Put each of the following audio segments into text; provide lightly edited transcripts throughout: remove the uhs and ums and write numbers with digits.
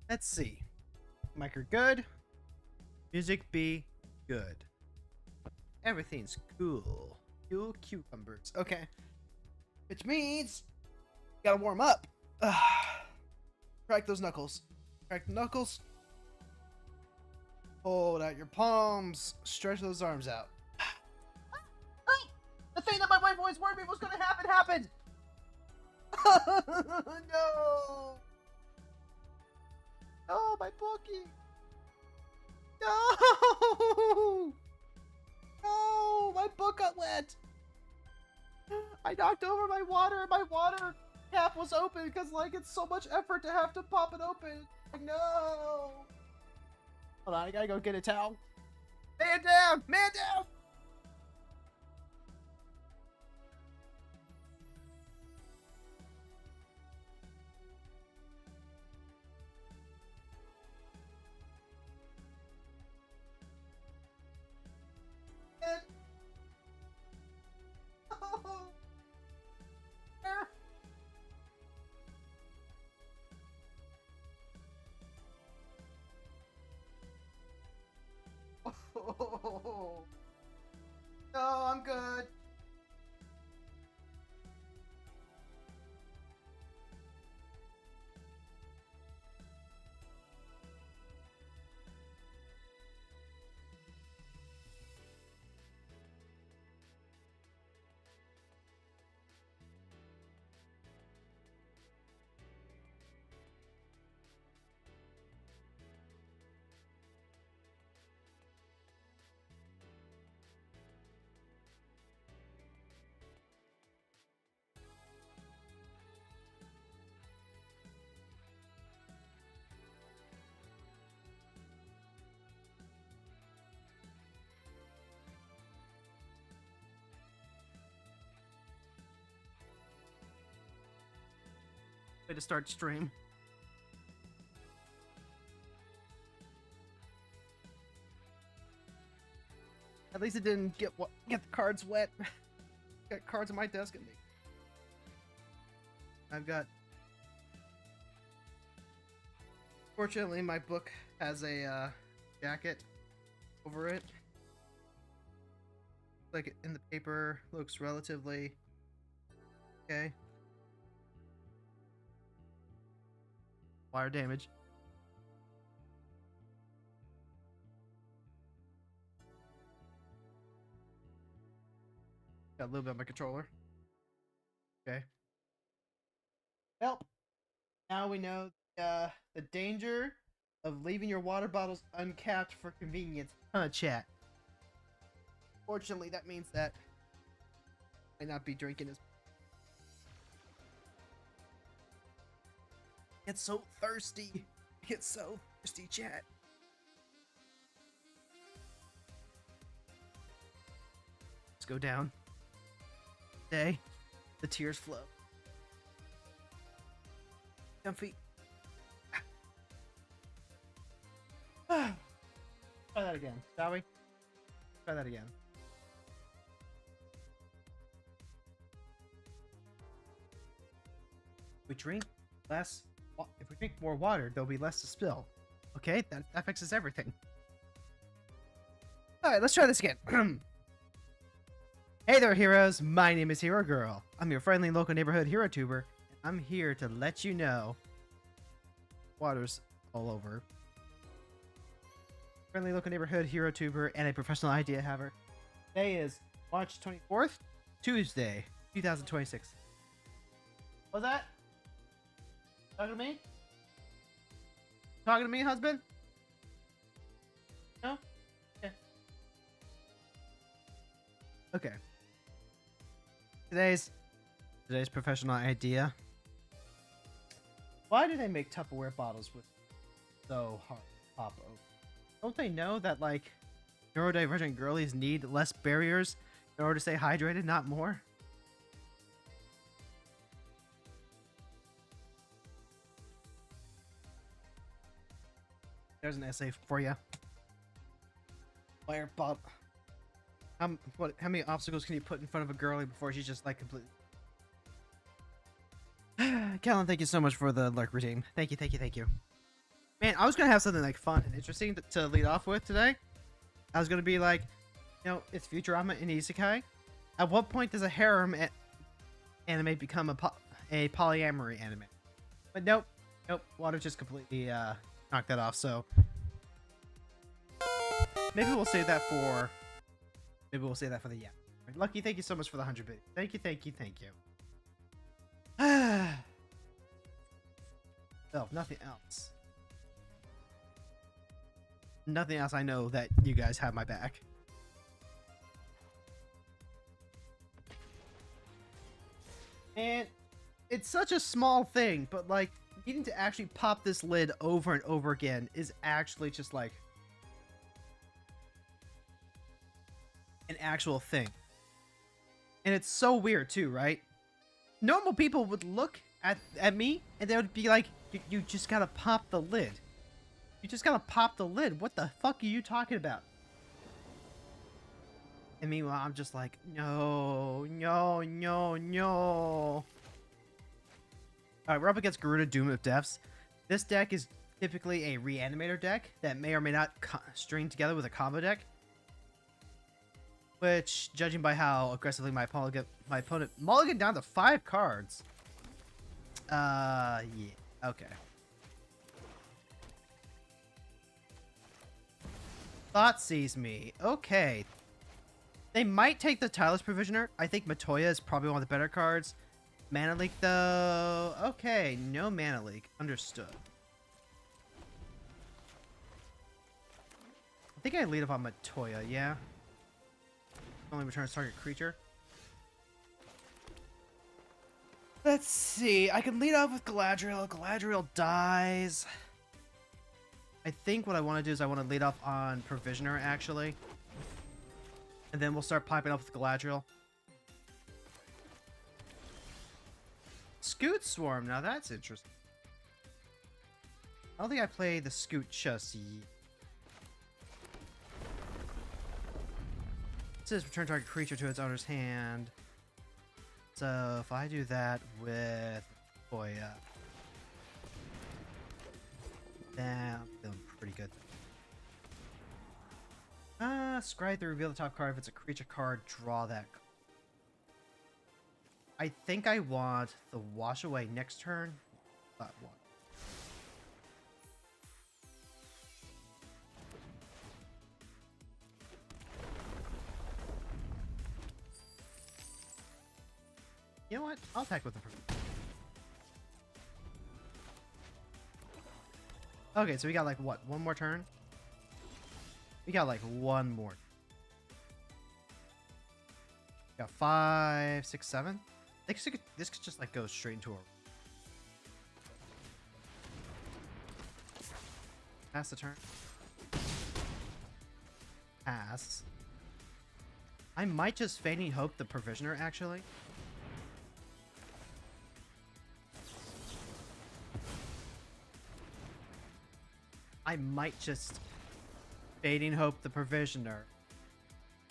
Let's see. Mic are good. Music be good. Everything's cool. Cool cucumbers. Okay. Which means gotta warm up. Crack those knuckles. Crack the knuckles. Hold out your palms. Stretch those arms out. The thing that my wife always warned me was gonna happen happened. No. No, my bookie. No. No, my book got wet. I knocked over my water. My water tap was open because, like, it's so much effort to have to pop it open. Like, no. Hold on, I gotta go get a towel. Man down! Man down! Oh, no, I'm good. Way to start stream. At least it didn't get the cards wet. Got cards on my desk and I've got. Fortunately, my book has a jacket over it. Like in the paper, looks relatively okay. Wire damage. Got a little bit on my controller. Okay. Well, now we know the danger of leaving your water bottles uncapped for convenience. Huh, chat? Fortunately, that means that I might not be drinking as. I get so thirsty. I get so thirsty, chat. Let's go down. Today, the tears flow. Comfy. Try that again, shall we? Try that again. We drink less. If we drink more water, there'll be less to spill. Okay, that fixes everything. Alright, let's try this again. Hey there, heroes. My name is Hero Girl. I'm your friendly local neighborhood hero tuber. And I'm here to let you know water's all over. Friendly local neighborhood hero tuber and a professional idea haver. Today is March 24th, Tuesday, 2026. What's that? Talking to me? Talking to me, husband? No? Okay. Okay. Today's professional idea. Why do they make Tupperware bottles with so hard to pop open? Don't they know that, like, neurodivergent girlies need less barriers in order to stay hydrated, not more? There's an essay for you. Fire bottle. How many obstacles can you put in front of a girlie before she's just like completely? Callan, thank you so much for the lurk routine. Thank you. Man, I was gonna have something like fun and interesting to lead off with today. I was gonna be like, you know, it's Futurama and Isekai. At what point does a harem anime become a polyamory anime? But nope, Water just completely knocked that off. So maybe we'll save that for the Lucky, thank you so much for the 100 bits. Thank you. Oh, nothing else. Nothing else. I know that you guys have my back. And it's such a small thing, but like needing to actually pop this lid over and over again is actually just like an actual thing. And it's so weird too, right? Normal people would look at me and they would be like, you just gotta pop the lid. You just gotta pop the lid. What the fuck are you talking about? And meanwhile, I'm just like, no. Alright, we're up against Garuda Doom of Deaths. This deck is typically a reanimator deck that may or may not string together with a combo deck. Which, judging by how aggressively my opponent mulliganed down to 5 cards. Yeah, okay. Thought sees me. Okay. They might take the Tireless Provisioner. I think Matoya is probably one of the better cards. Mana Leak, though. Okay, no Mana Leak. Understood. I think I lead up on Matoya, yeah. Only returns target creature. Let's see. I can lead off with Galadriel. Galadriel dies. I think what I want to do is I want to lead off on Provisioner, actually. And then we'll start piping up with Galadriel. Scoot Swarm. Now that's interesting. I don't think I played the Scoot just yet. It says return target creature to its owner's hand. So if I do that with Boya, then I'm feeling pretty good. Scry to reveal the top card. If it's a creature card, draw that. I think I want the Wash Away next turn. That one. You know what? I'll attack with the Okay, so we got like what? One more turn? We got like one more. We got 5, 6, 7. This could just like go straight into a pass the turn. Pass. I might just Fainting Hope the Provisioner actually. I might just Fading Hope the Provisioner.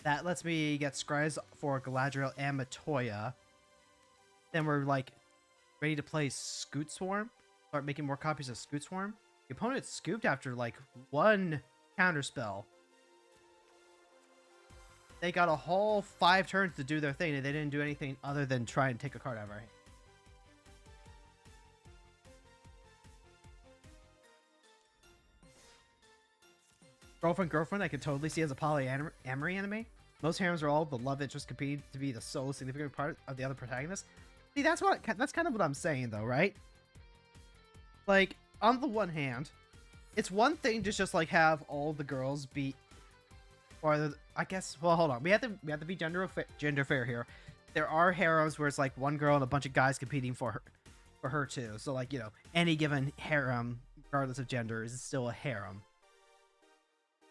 That lets me get Scries for Galadriel and Matoya. Then we're like ready to play Scoot Swarm. Start making more copies of Scoot Swarm. The opponent scooped after like one counterspell. They got a whole 5 turns to do their thing and they didn't do anything other than try and take a card out of our hand. Girlfriend, I could totally see as a polyamory anime. Most harems are all the love interest competing to be the sole significant part of the other protagonist. See, that's kind of what I'm saying, though, right? Like, on the one hand, it's one thing to just like have all the girls be, or I guess. Well, hold on. We have to be gender fair here. There are harems where it's like one girl and a bunch of guys competing for her too. So like, you know, any given harem, regardless of gender, is still a harem.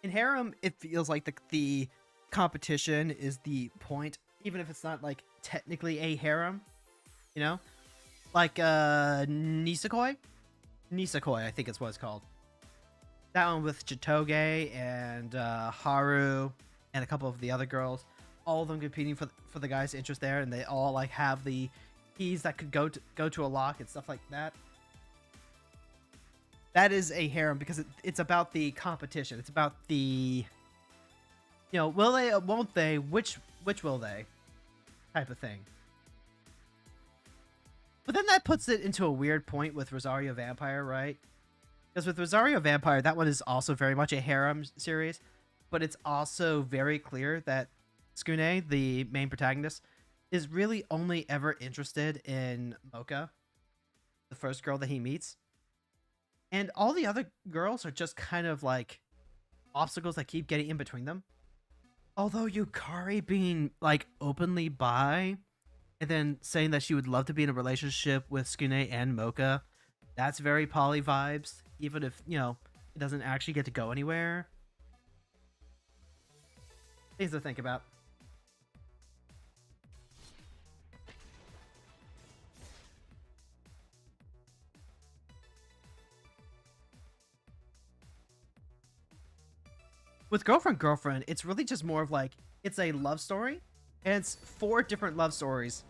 In harem, it feels like the competition is the point, even if it's not like technically a harem, you know, like Nisekoi, I think it's what it's called. That one with Chitoge and Haru and a couple of the other girls, all of them competing for the guy's interest there, and they all like have the keys that could go to a lock and stuff like that. that is a harem because it's about the competition. It's about the, you know, will they, won't they, which will they type of thing. But then that puts it into a weird point with Rosario Vampire, right? Because with Rosario Vampire, that one is also very much a harem series, but it's also very clear that Skune, the main protagonist, is really only ever interested in Mocha, the first girl that he meets. And all the other girls are just kind of like obstacles that keep getting in between them. Although Yukari being like openly bi and then saying that she would love to be in a relationship with Skune and Mocha, that's very poly vibes, even if, you know, it doesn't actually get to go anywhere. Things to think about. With Girlfriend, it's really just more of like, it's a love story, and it's 4 different love stories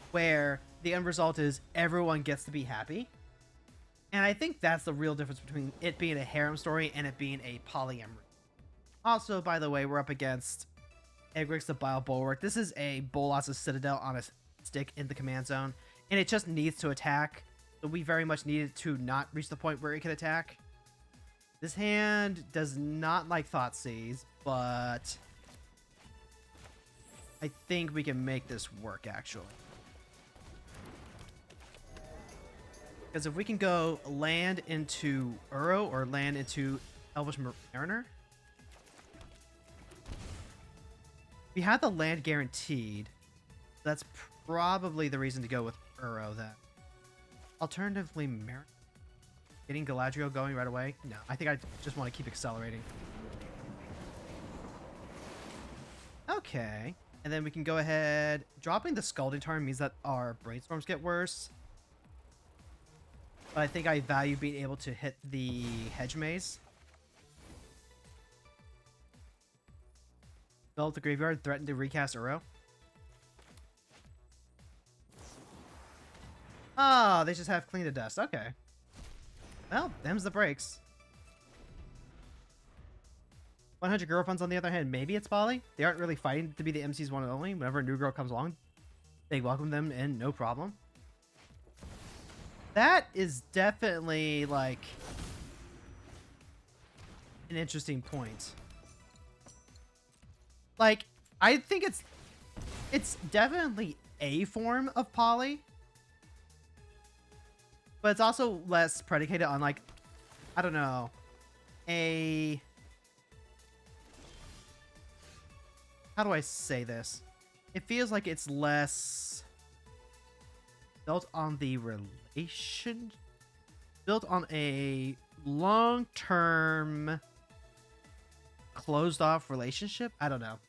where the end result is everyone gets to be happy. And I think that's the real difference between it being a harem story and it being a polyamory. Also, by the way, we're up against Egrix the Bile Bulwark. This is a Bolas' Citadel on a stick in the command zone, and it just needs to attack. So we very much need it to not reach the point where it can attack. This hand does not like Thoughtseize, but I think we can make this work, actually. Because if we can go land into Uro or land into Elvish Mariner, we have the land guaranteed. That's probably the reason to go with Uro then. Alternatively, Mariner. Getting Galadriel going right away? No, I think I just want to keep accelerating. Okay. And then we can go ahead. Dropping the Scalding Tarn means that our brainstorms get worse. But I think I value being able to hit the Hedge Maze. Build the Graveyard, threaten to recast Uro. Oh, they just have Clean to Dust. Okay. Well, them's the breaks. 100 Girlfriends, on the other hand, maybe it's poly. They aren't really fighting to be the MC's one and only. Whenever a new girl comes along, they welcome them in, no problem. That is definitely, like, an interesting point. Like, I think it's definitely a form of poly. But it's also less predicated on, like, I don't know, how do I say this? It feels like it's less built on the relation, built on a long-term closed-off relationship. I don't know.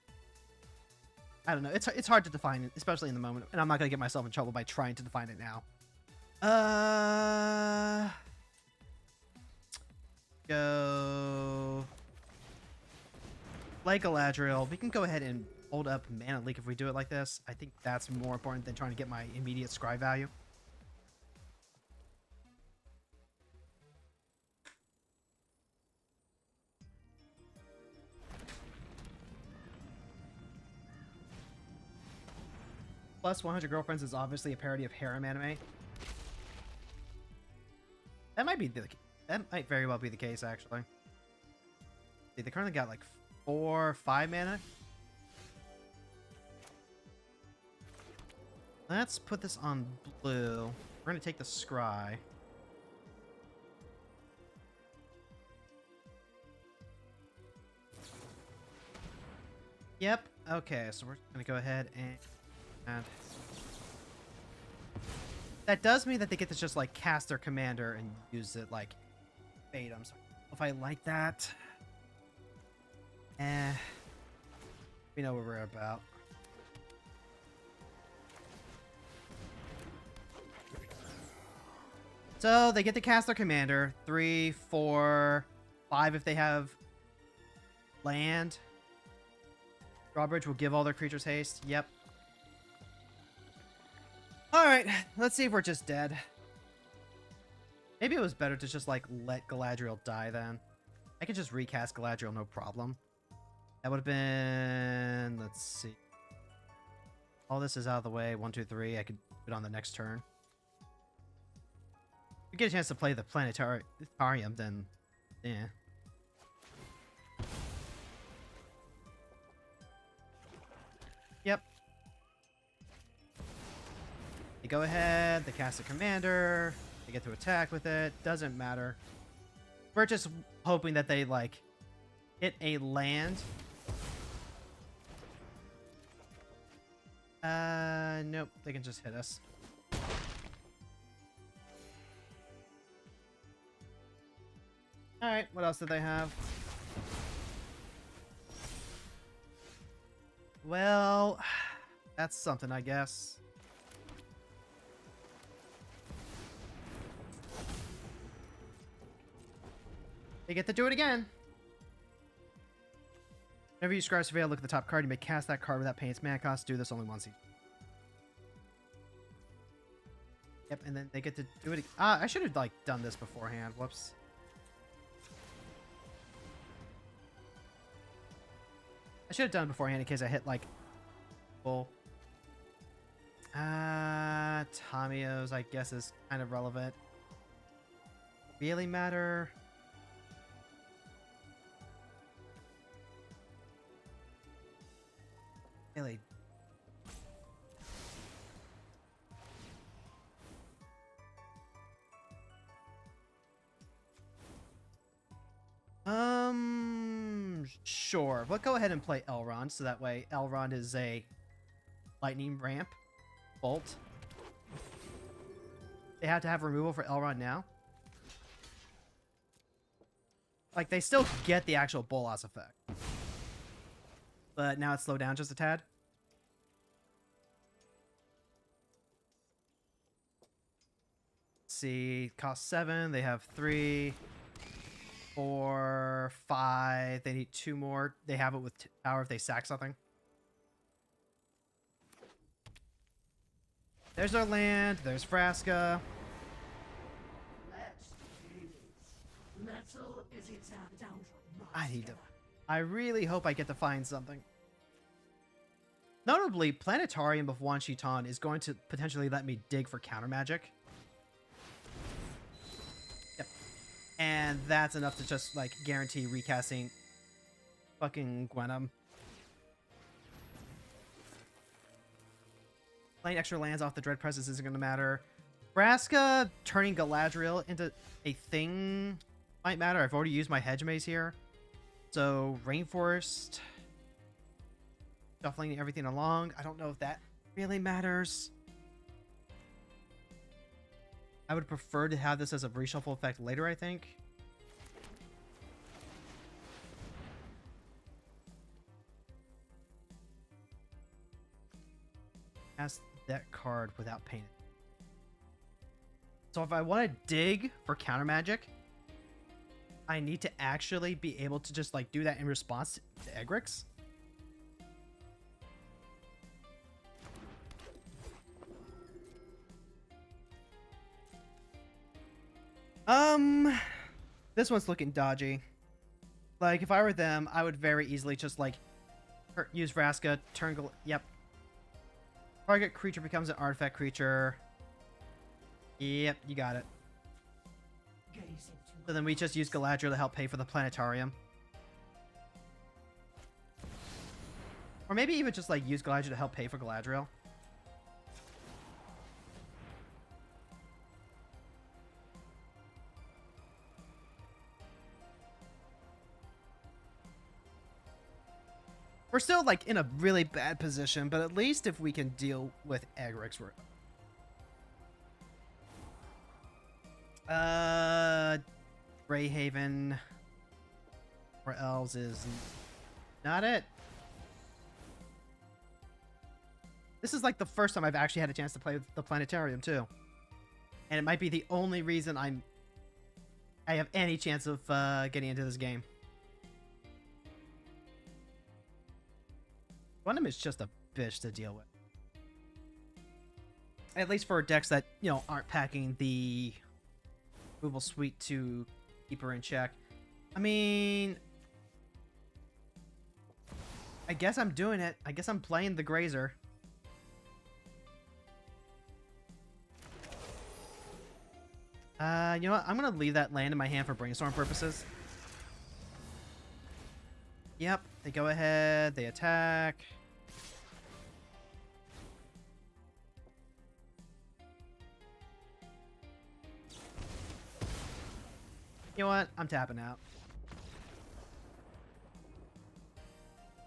It's hard to define, especially in the moment, and I'm not gonna get myself in trouble by trying to define it now. Go like Galadriel. We can go ahead and hold up Mana Leak if we do it like this. I think that's more important than trying to get my immediate scry value. Plus 100 Girlfriends is obviously a parody of harem anime. That might very well be the case, actually. See, they currently got like 4 or 5 mana. Let's put this on blue. We're gonna take the scry. Yep. Okay, so we're gonna go ahead and that does mean that they get to just like cast their commander and use it like bait. I'm sorry if I like that. We know what we're about. So they get to cast their commander. 3, 4, 5 if they have land. Drawbridge will give all their creatures haste. Yep. Alright, let's see if we're just dead. Maybe it was better to just, like, let Galadriel die then. I could just recast Galadriel, no problem. That would have been... Let's see. All this is out of the way. 1, 2, 3. I could do it on the next turn. If we get a chance to play the planetarium, then... Yeah. Yep. They go ahead. They cast a commander. They get to attack with it. Doesn't matter. We're just hoping that they, like, hit a land. Nope. They can just hit us. Alright, what else did they have? Well, that's something, I guess. They get to do it again. Whenever you scry surveil, look at the top card. You may cast that card without paying its mana cost. Do this only once each. Yep, and then they get to do it. I should have, like, done this beforehand. Whoops. I should have done it beforehand in case I hit, like, full. Tamiyo's, I guess, is kind of relevant. Really matter? Really? Sure. We'll go ahead and play Elrond, so that way Elrond is a lightning ramp. Bolt. They have to have removal for Elrond now. Like, they still get the actual Bolas effect. But now it's slowed down just a tad. Let's see. Cost 7. They have 3, 4, 5. They need 2 more. They have it with power if they sack something. There's our land. There's Vraska. I really hope I get to find something. Notably, Planetarium of Wan Shitan is going to potentially let me dig for counter magic. Yep. And that's enough to just, like, guarantee recasting fucking Gwenum. Playing extra lands off the Dread Presence isn't going to matter. Vraska turning Galadriel into a thing might matter. I've already used my Hedge Maze here. So, Rainforest. Shuffling everything along. I don't know if that really matters. I would prefer to have this as a reshuffle effect later, I think. Cast that card without paying it. So if I want to dig for counter magic, I need to actually be able to just, like, do that in response to Egrix. This one's looking dodgy. Like, if I were them, I would very easily just, like, use Vraska, yep. Target creature becomes an artifact creature. Yep, you got it. So then we just use Galadriel to help pay for the planetarium. Or maybe even just, like, use Galadriel to help pay for Galadriel. We're still, like, in a really bad position, but at least if we can deal with Egrix, we're... Greyhaven or Elves is not it. This is, like, the first time I've actually had a chance to play with the planetarium, too. And it might be the only reason I have any chance of getting into this game. Gundam is just a bitch to deal with. At least for decks that, you know, aren't packing the Removal Suite to keep her in check. I mean, I guess I'm doing it. I guess I'm playing the Grazer. You know what? I'm gonna leave that land in my hand for brainstorm purposes. Yep, they go ahead, they attack. You know what? I'm tapping out.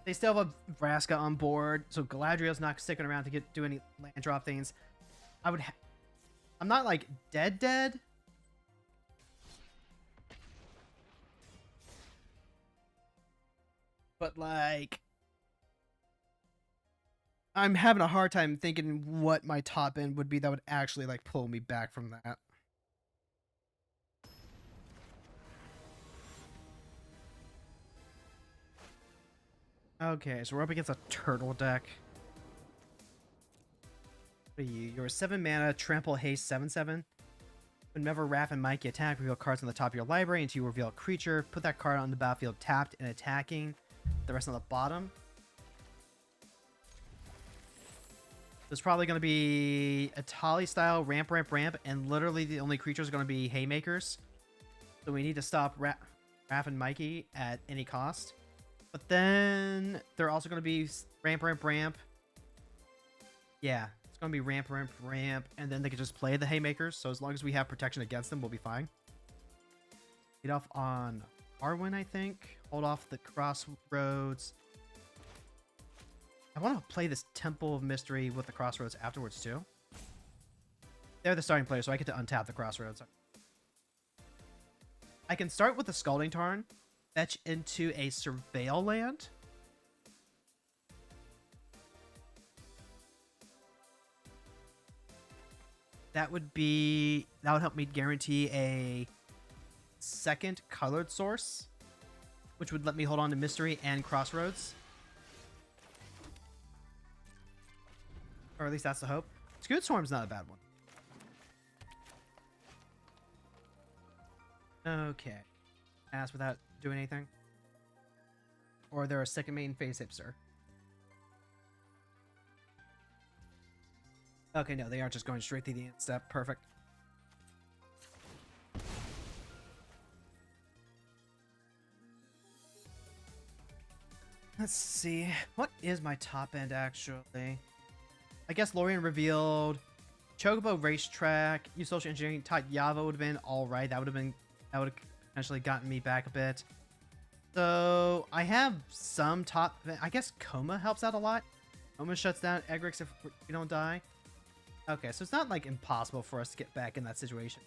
They still have a Vraska on board, so Galadriel's not sticking around to do any land drop things. I'm not like dead. But like, I'm having a hard time thinking what my top end would be that would actually like pull me back from that. Okay, so we're up against a turtle deck. What are you? You're a 7 mana, trample, haste, 7/7. Whenever Raph and Mikey attack, reveal cards on the top of your library until you reveal a creature. Put that card on the battlefield tapped and attacking. The rest on the bottom. There's probably going to be a Tali style ramp, and literally the only creatures are going to be haymakers. So we need to stop Raph and Mikey at any cost. But then they're also going to be ramp. Yeah, it's going to be ramp, and then they can just play the haymakers. So as long as we have protection against them, we'll be fine. Get off on Arwen, I think. Hold off the Crossroads. I want to play this Temple of Mystery with the Crossroads afterwards, too. They're the starting players, so I get to untap the Crossroads. I can start with the Scalding Tarn, fetch into a Surveil land. That would help me guarantee a second colored source, which would let me hold on to Mystery and Crossroads. Or at least that's the hope. Scoot Swarm's not a bad one. Okay. Pass without doing anything. Or they're a second main phase hipster. Okay, no, they aren't just going straight through the end step. Perfect. Let's see. What is my top end, actually? I guess Lorien revealed Chocobo Racetrack. Use Social Engineering. Yava would have been alright. That would have potentially gotten me back a bit. So, I have some top... I guess Coma helps out a lot. Coma shuts down Egrix if we don't die. Okay, so it's not, like, impossible for us to get back in that situation.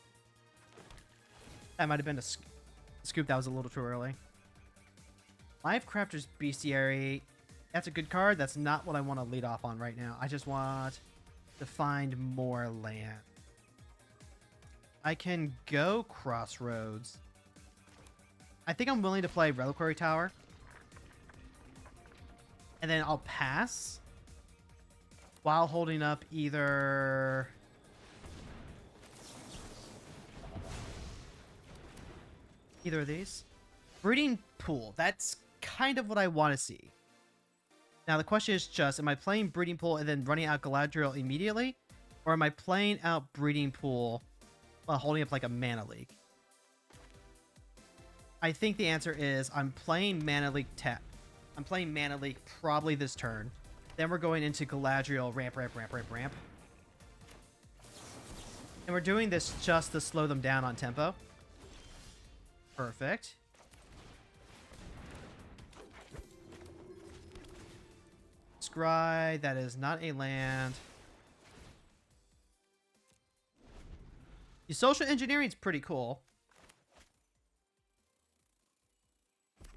That might have been a scoop that was a little too early. Livecrafter's Bestiary. That's a good card. That's not what I want to lead off on right now. I just want to find more land. I can go Crossroads. I think I'm willing to play Reliquary Tower. And then I'll pass while holding up either of these. Breeding Pool. That's kind of what I want to see. Now the question is just, am I playing Breeding Pool and then running out Galadriel immediately? Or am I playing out Breeding Pool while holding up like a Mana Leak? I think the answer is I'm playing Mana Leak tap. I'm playing Mana Leak probably this turn. Then we're going into Galadriel ramp. And we're doing this just to slow them down on tempo. Perfect. Scry, that is not a land. The Social Engineering is pretty cool.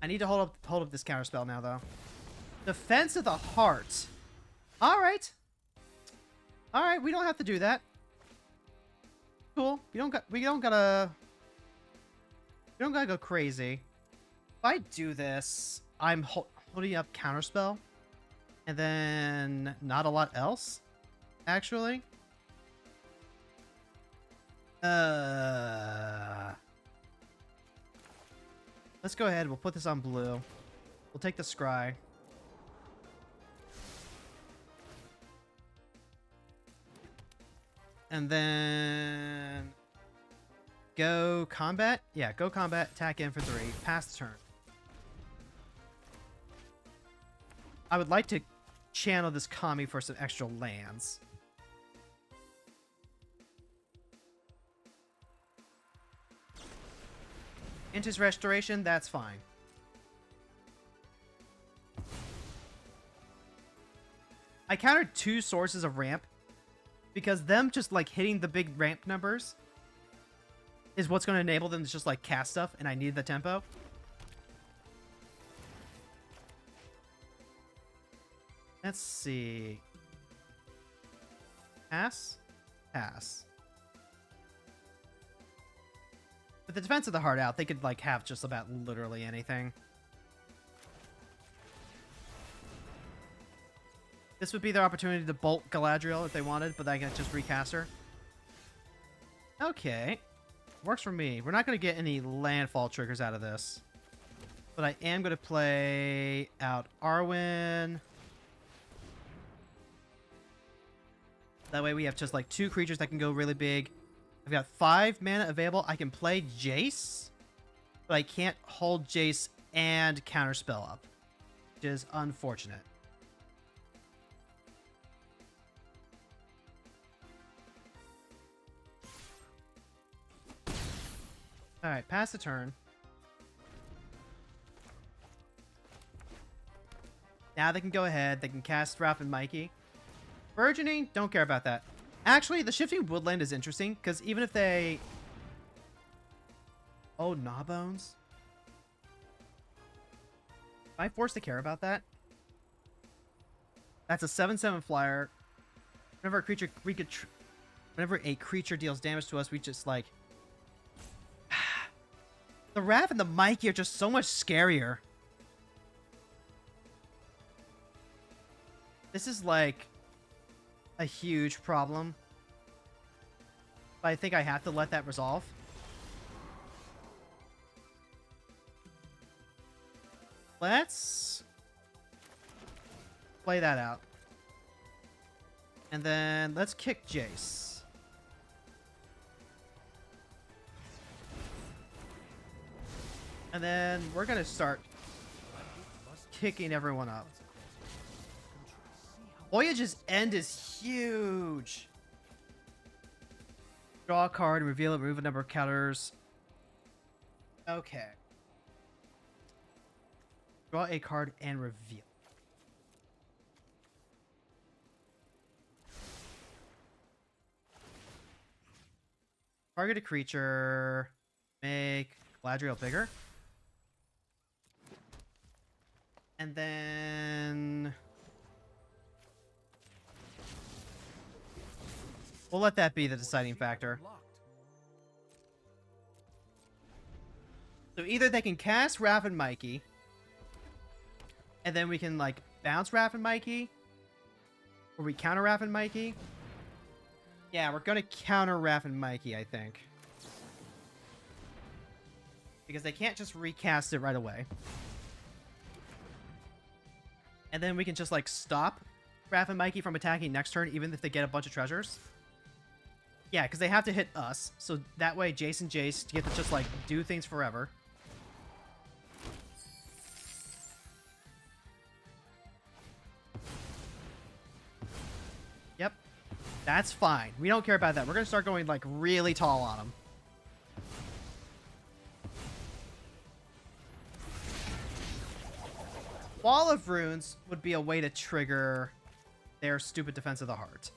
I need to hold up this counterspell now, though. Defense of the Heart. All right. All right, we don't have to do that. Cool. We don't gotta go crazy. If I do this, I'm holding up counterspell, and then not a lot else. Actually, Let's go ahead. We'll put this on blue. We'll take the scry. And then go combat. Yeah, go combat, attack in for 3, pass the turn. I would like to channel this Kami for some extra lands. Into his restoration, that's fine. I countered 2 sources of ramp because them just like hitting the big ramp numbers is what's going to enable them to just like cast stuff, and I needed the tempo. Let's see. Pass? Pass. With the Defense of the Heart out, they could like have just about literally anything. This would be their opportunity to bolt Galadriel if they wanted, but I can just recast her. Okay. Works for me. We're not going to get any landfall triggers out of this. But I am going to play out Arwen. That way we have just like 2 creatures that can go really big. I've got 5 mana available. I can play Jace, but I can't hold Jace and counterspell up, which is unfortunate. Alright, pass the turn. Now they can go ahead. They can cast Ralph and Mikey. Burgeoning, don't care about that. Actually, the Shifting Woodland is interesting, because even if they... Oh, Gnawbones? Am I forced to care about that? That's a 7/7 flyer. Whenever a creature deals damage to us, we just, like... The Raph and the Mikey are just so much scarier. This is, like... a huge problem. But I think I have to let that resolve. Let's play that out. And then let's kick Jace. And then we're going to start kicking everyone up. Voyage's End is huge. Draw a card and reveal it. Remove a number of counters. Okay. Draw a card and reveal. Target a creature. Make Galadriel bigger. And then... we'll let that be the deciding factor. So either they can cast Raph and Mikey, and then we can, like, bounce Raph and Mikey, or we counter Raph and Mikey. Yeah, we're going to counter Raph and Mikey, I think. Because they can't just recast it right away. And then we can just, like, stop Raph and Mikey from attacking next turn, even if they get a bunch of treasures. Yeah, because they have to hit us, so that way Jace and Jace get to just, like, do things forever. Yep. That's fine. We don't care about that. We're going to start going, like, really tall on them. Wall of Runes would be a way to trigger their stupid Defense of the Heart.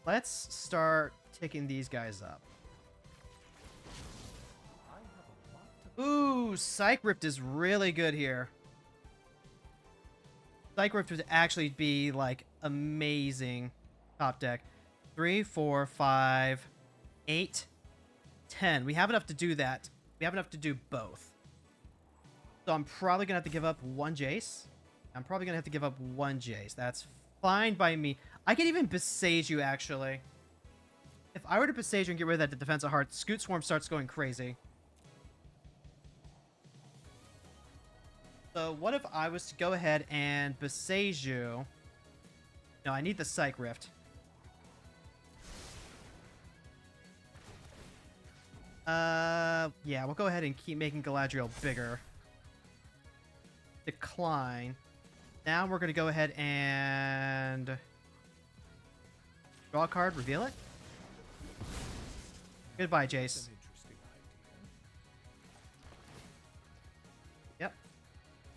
Let's start ticking these guys up. Ooh, Psych Rift is really good here. Psych Rift would actually be, like, amazing top deck. 3, 4, 5, 8, 10. We have enough to do that. We have enough to do both. So I'm probably going to have to give up 1 Jace. I'm probably going to have to give up 1 Jace. That's fine by me. I could even Besage you, actually. If I were to Besage and get rid of that defensive heart, Scoot Swarm starts going crazy. So what if I was to go ahead and Besage you? No, I need the Psych Rift. Yeah, we'll go ahead and keep making Galadriel bigger. Decline. Now we're going to go ahead and draw a card, reveal it. Goodbye, Jace. Yep.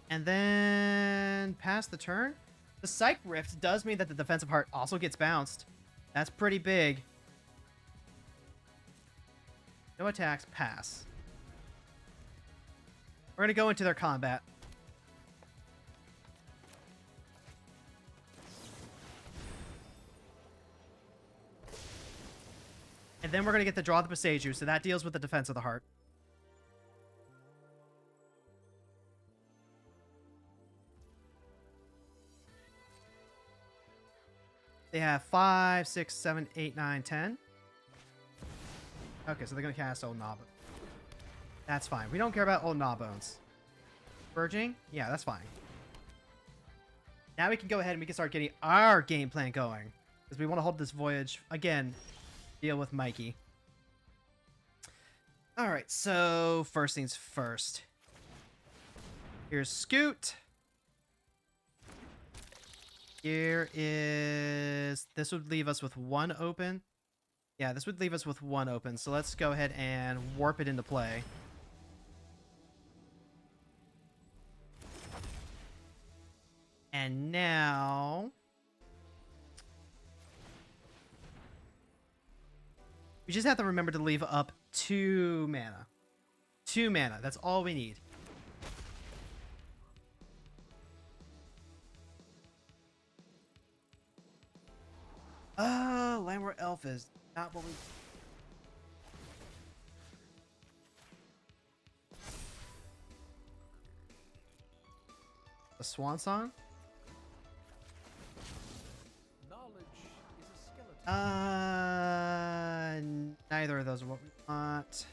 And then pass the turn. The Psych Rift does mean that the defensive heart also gets bounced. That's pretty big. No attacks, pass. We're going to go into their combat. And then we're going to get to draw the Besage, so that deals with the defense of the heart. They have 5, 6, 7, 8, 9, 10. Okay, so they're going to cast Old Gnaw. That's fine. We don't care about Old Gnaw Bones. Purging? Yeah, that's fine. Now we can go ahead and we can start getting our game plan going. Because we want to hold this voyage. Again, deal with Mikey. Alright, so first things first. Here's Scoot. Here is... This would leave us with one open. Yeah, this would leave us with one open. So let's go ahead and warp it into play. And now... we just have to remember to leave up 2 mana. 2 mana. That's all we need. Oh, Land Where Elf is not what we... A Swan Song? Neither of those are what we want.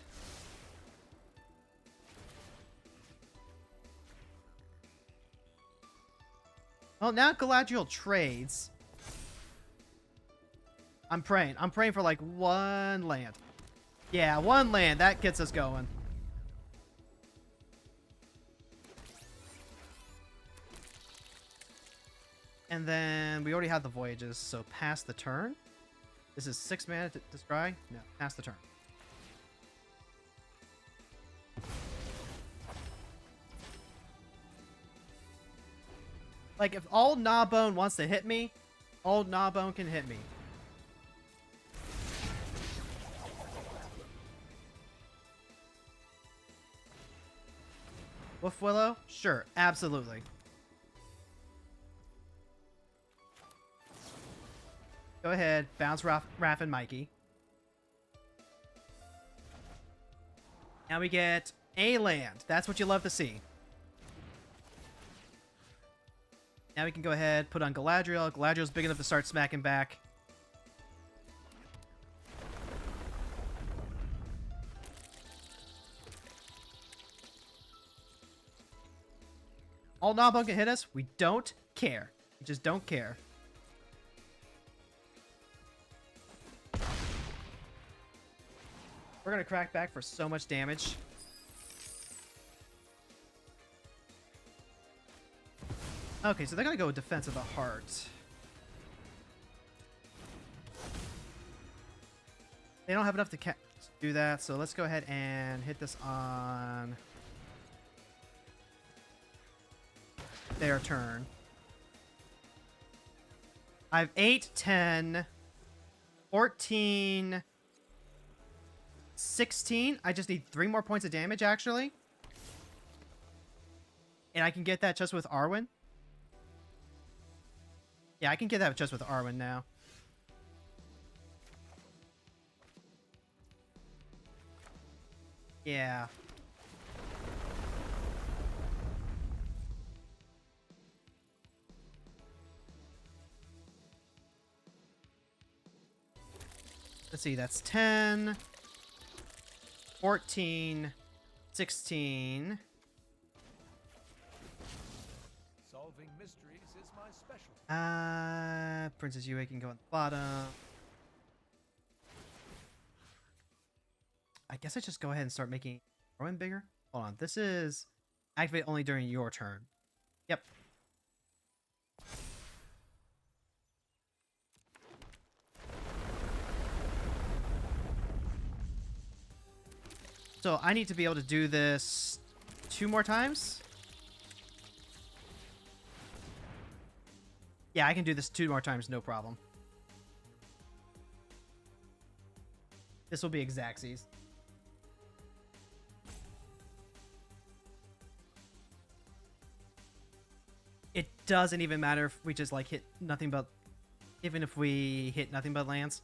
Well, now Galadriel trades. I'm praying. I'm praying for like one land. Yeah, one land. That gets us going. And then we already have the voyages, so pass the turn. This is 6 mana to scry? No, pass the turn. Like, if Old Gnawbone wants to hit me, Old Gnawbone can hit me. Wolf Willow? Sure, absolutely. Go ahead, bounce Raph and Mikey. Now we get a land. That's what you love to see. Now we can go ahead, put on Galadriel. Galadriel's big enough to start smacking back. All Gnawbone can hit us. We don't care. We just don't care. We're going to crack back for so much damage. Okay, so they're going to go with Defense of the Heart. They don't have enough to do that, so let's go ahead and hit this on their turn. I have 8, 10, 14... 16. I just need 3 more points of damage, actually. And I can get that just with Arwen. Yeah, I can get that just with Arwen now. Yeah. Let's see, that's 10, 14, 16. Solving mysteries is my specialty. Princess Yue can go on the bottom. I guess I just go ahead and start making Rowan bigger. Hold on, this is activate only during your turn. Yep. So I need to be able to do this 2 more times. Yeah, I can do this 2 more times, no problem. This will be Xaxes. It doesn't even matter if we just like hit nothing but, even if we hit nothing but lands.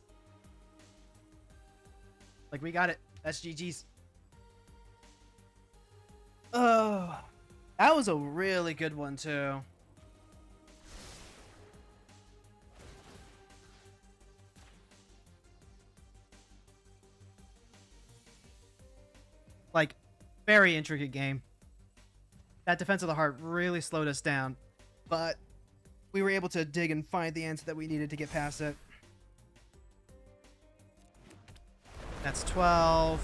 Like, we got it. That's GG's. Oh, that was a really good one too. Like, very intricate game. That Defense of the Heart really slowed us down, but we were able to dig and find the answer that we needed to get past it. That's 12,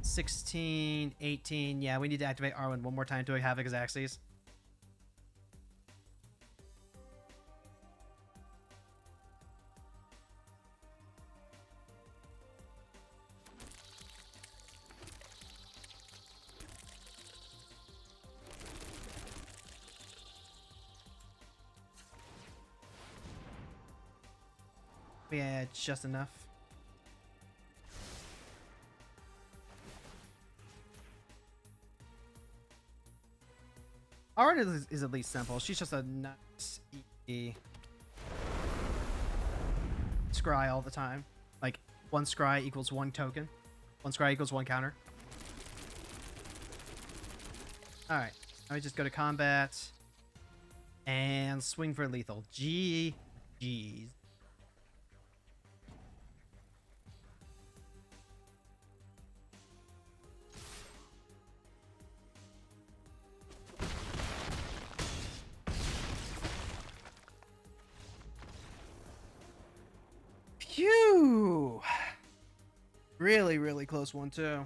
16, 18. Yeah, we need to activate Arwen one more time to have Xaxes. Yeah, it's just enough. Arwen is at least simple. She's just a nice, easy scry all the time. Like, 1 scry equals 1 token. 1 scry equals 1 counter. Alright, now we just go to combat and swing for lethal. GG's. Phew! Really, really close one, too.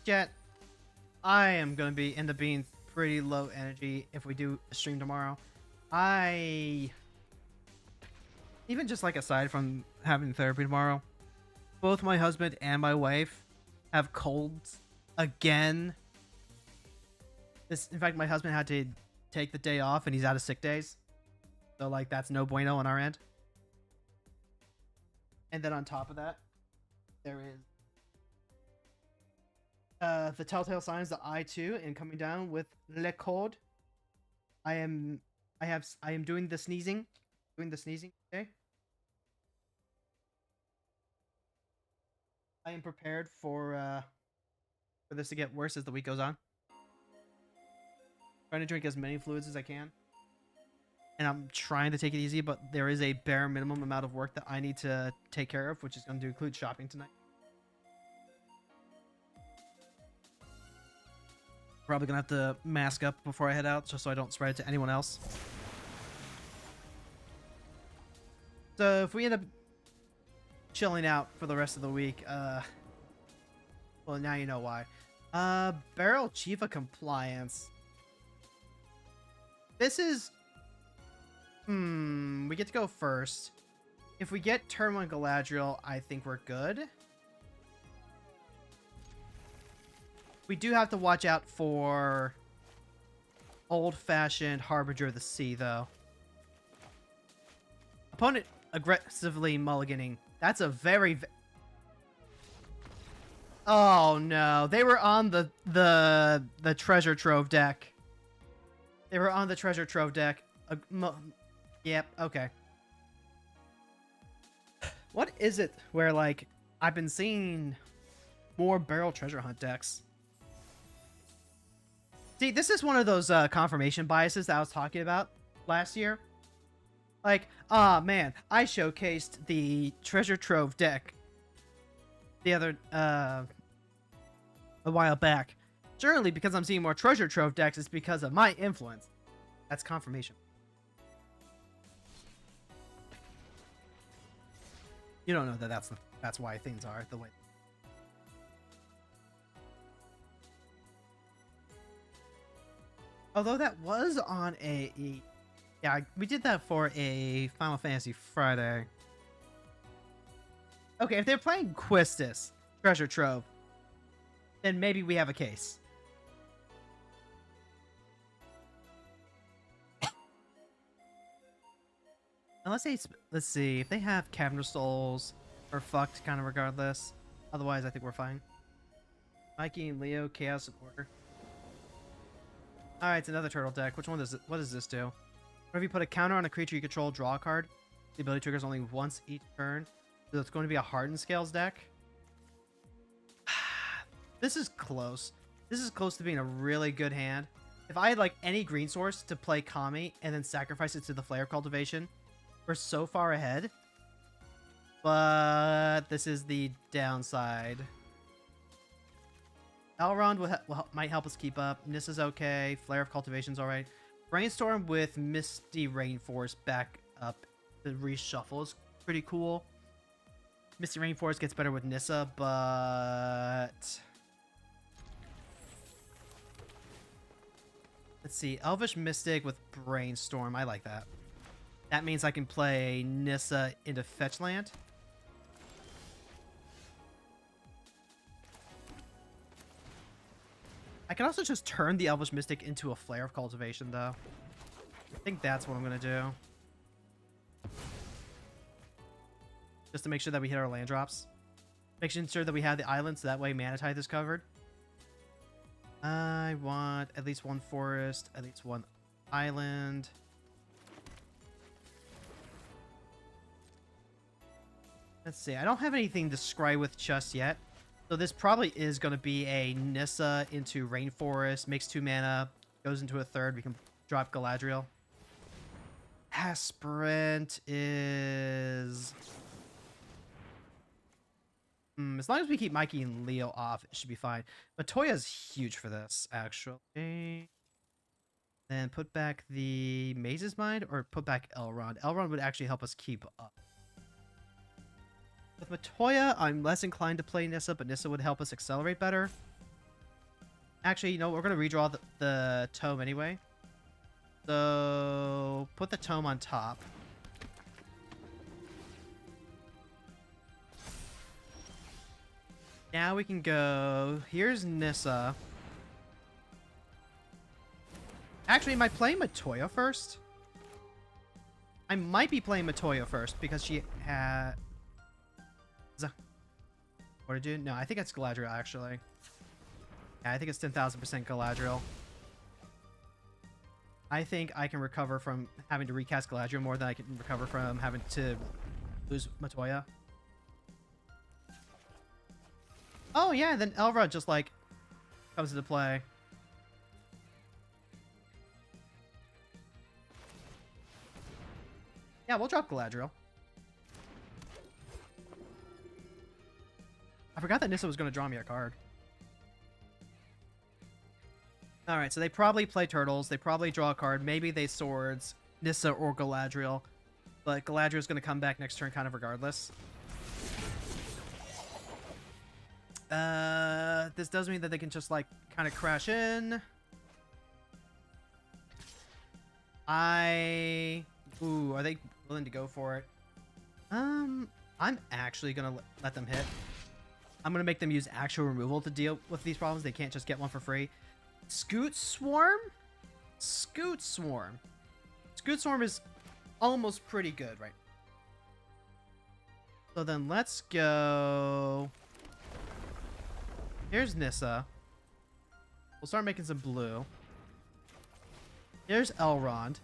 Jet, I am going to end up being pretty low energy if we do a stream tomorrow. Even just like aside from having therapy tomorrow, both my husband and my wife have colds again. In fact, my husband had to take the day off and he's out of sick days. So, like, that's no bueno on our end. And then on top of that, there is the telltale signs, the eye too, and coming down with le code. I am doing the sneezing. Okay. I am prepared for this to get worse as the week goes on. Trying to drink as many fluids as I can. And I'm trying to take it easy, but there is a bare minimum amount of work that I need to take care of, which is going to include shopping tonight. Probably going to have to mask up before I head out, just so I don't spread it to anyone else. So if we end up chilling out for the rest of the week, well, now you know why. Barrel Chief of Compliance. This is... we get to go first. If we get turn 1 Galadriel, I think we're good. We do have to watch out for old-fashioned Harbinger of the Sea, though. Opponent aggressively mulliganing. That's a very... Oh, no. They were on the treasure trove deck. They were on the treasure trove deck. Yep, okay. What is it where, like, I've been seeing more barrel treasure hunt decks? See, this is one of those confirmation biases that I was talking about last year. Like, ah, man, I showcased the treasure trove deck the other, a while back. Surely, because I'm seeing more treasure trove decks, it's because of my influence. That's confirmation. You don't know that that's why things are the way. Although that was on a... Yeah, we did that for a Final Fantasy Friday. Okay, if they're playing Quistis, Treasure Trove, then maybe we have a case. Unless they... Let's see. If they have Cavern of Souls, we're fucked kind of regardless. Otherwise, I think we're fine. Mikey and Leo, Chaos and Order. Alright, it's another turtle deck. Which one does it? What does this do? Whenever you put a counter on a creature you control, draw a card. The ability triggers only once each turn. So it's going to be a Hardened Scales deck. This is close. This is close to being a really good hand. If I had like any green source to play Kami and then sacrifice it to the Flare Cultivation, we're so far ahead. But this is the downside. Elrond might help us keep up. Nissa's okay. Flare of Cultivation's alright. Brainstorm with Misty Rainforest back up. The reshuffle is pretty cool. Misty Rainforest gets better with Nissa, but... Let's see. Elvish Mystic with Brainstorm. I like that. That means I can play Nissa into Fetchland. I can also just turn the Elvish Mystic into a Flare of Cultivation, though. I think that's what I'm going to do. Just to make sure that we hit our land drops. Making sure that we have the island, so that way Mana Tithe is covered. I want at least one forest, at least one island. Let's see. I don't have anything to scry with just yet. So this probably is going to be a Nissa into Rainforest, makes 2 mana, goes into a third. We can drop Galadriel. Aspirant is... as long as we keep Mikey and Leo off, it should be fine. Matoya's huge for this, actually. Then put back the Maze's Mind, or put back Elrond. Elrond would actually help us keep up. With Matoya, I'm less inclined to play Nissa, but Nissa would help us accelerate better. Actually, you know, we're going to redraw the tome anyway. So, put the tome on top. Now we can go... Here's Nissa. Actually, am I playing Matoya first? I might be playing Matoya first, because she had... What did you do? No, I think it's Galadriel, actually. Yeah, I think it's 10,000% Galadriel. I think I can recover from having to recast Galadriel more than I can recover from having to lose Matoya. Oh, yeah, then Elrond just, like, comes into play. Yeah, we'll drop Galadriel. I forgot that Nissa was going to draw me a card. Alright, so they probably play Turtles. They probably draw a card. Maybe they Swords, Nissa or Galadriel. But Galadriel's going to come back next turn kind of regardless. This does mean that they can just, like, kind of crash in. Ooh, are they willing to go for it? I'm actually going to let them hit. I'm going to make them use actual removal to deal with these problems. They can't just get one for free. Scoot Swarm? Scoot Swarm. Scoot Swarm is almost pretty good, right? So then let's go... Here's Nissa. We'll start making some blue. Here's Elrond.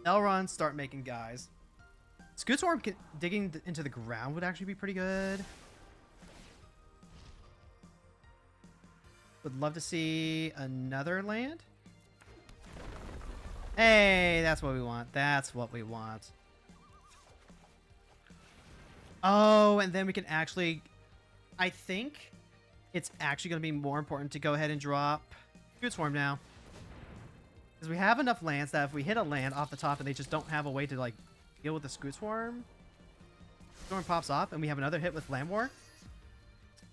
Elrond, start making guys. Scoot Swarm digging into the ground would actually be pretty good. Would love to see another land. Hey, that's what we want. That's what we want. Oh, and then we can actually... I think it's actually going to be more important to go ahead and drop Scute Swarm now. Because we have enough lands that if we hit a land off the top and they just don't have a way to, like, deal with the Scute Swarm, Storm pops off and we have another hit with Land War.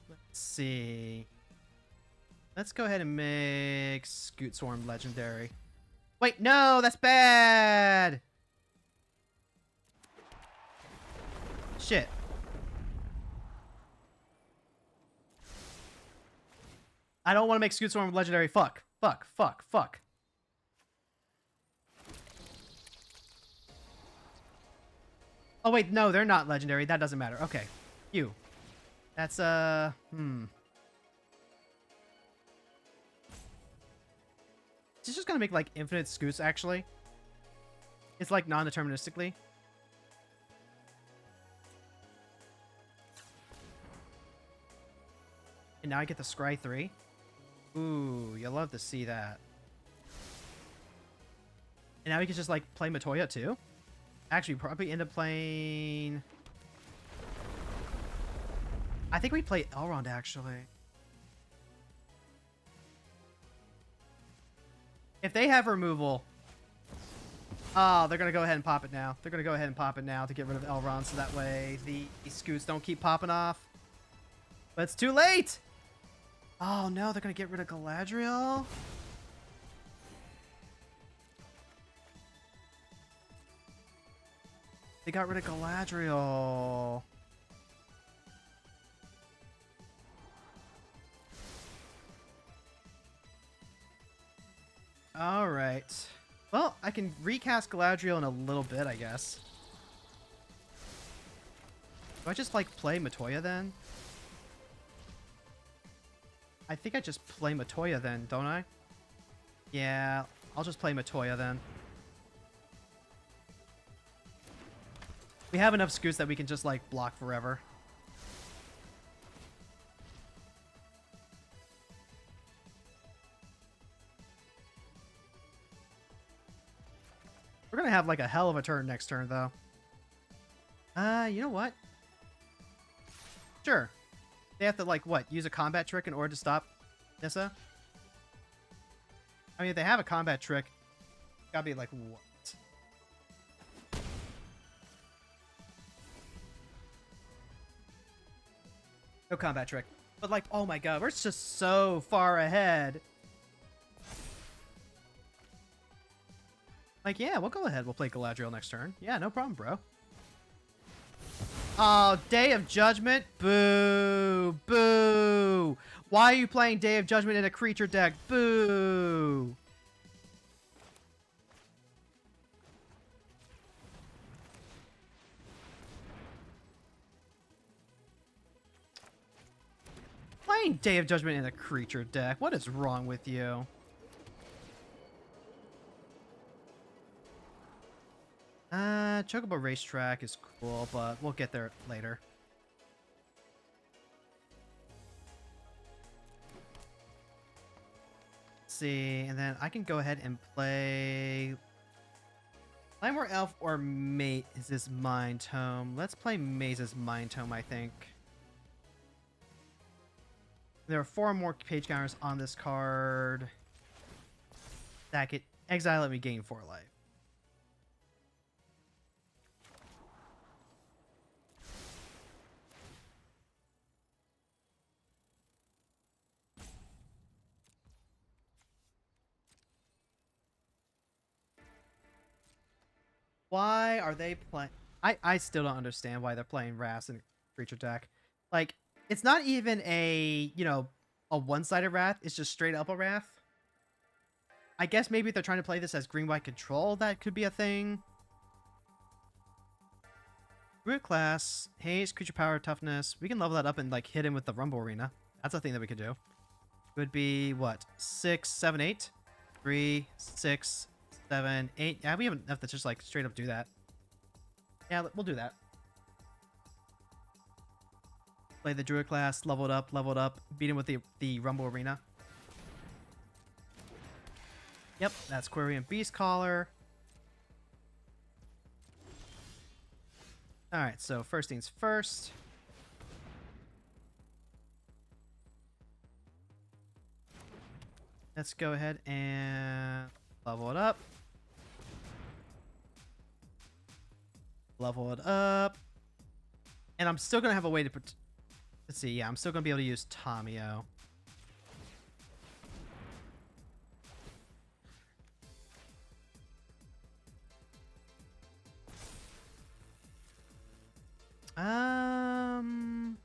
Let's see. Let's go ahead and make Scute Swarm legendary. Wait, no, that's bad. Shit. I don't want to make Scute Swarm legendary. Fuck. Fuck. Fuck. Fuck. Oh, wait. No, they're not legendary. That doesn't matter. Okay. You. That's, Is this just gonna make, like, infinite Scutes, actually? It's, like, non-deterministically. And now I get the Scry 3. Ooh, you'll love to see that. And now we can just, like, play Matoya, too? Actually, probably end up playing... I think we play Elrond, actually. If they have removal... Oh, they're going to go ahead and pop it now. They're going to go ahead and pop it now to get rid of Elrond, so that way the Scutes don't keep popping off. But it's too late! Oh, no, they're going to get rid of Galadriel? They got rid of Galadriel. Alright. Well, I can recast Galadriel in a little bit, I guess. Do I just, like, play Matoya then? I think I just play Matoya then, don't I? Yeah, I'll just play Matoya then. We have enough Scutes that we can just, like, block forever. We're gonna have, like, a hell of a turn next turn, though. You know what? Sure. They have to, like, what? Use a combat trick in order to stop Nissa? I mean, if they have a combat trick, gotta be, like, what? No combat trick. But, like, oh my god, we're just so far ahead. Like, yeah, we'll go ahead. We'll play Galadriel next turn. Yeah, no problem, bro. Oh, Day of Judgment? Boo. Boo. Why are you playing Day of Judgment in a creature deck? Boo. Playing Day of Judgment in a creature deck? What is wrong with you? Chocobo Racetrack is cool, but we'll get there later. Let's see, and then I can go ahead and play... Limeware Elf or Mate is this Mind Tome. Let's play Maze's Mind Tome, I think. There are 4 more page counters on this card. Sack it. Exile it, we gain 4 life. Why are they playing... I still don't understand why they're playing Wrath in a creature deck. Like, it's not even a, you know, a one-sided Wrath. It's just straight up a Wrath. I guess maybe if they're trying to play this as green-white control, that could be a thing. Root class, haste, creature power, toughness. We can level that up and, like, hit him with the Rumble Arena. That's a thing that we could do. It would be, what, 6, 7, 8? 3, 6... 7, 8. Yeah, we have enough to just, like, straight up do that. Yeah, we'll do that. Play the Druid class, level it up, beat him with the Rumble Arena. Yep, that's Quirion Beast Collar. Alright, so first things first. Let's go ahead and level it up. Level it up. And I'm still going to have a way to... Let's see, yeah, I'm still going to be able to use Tamio.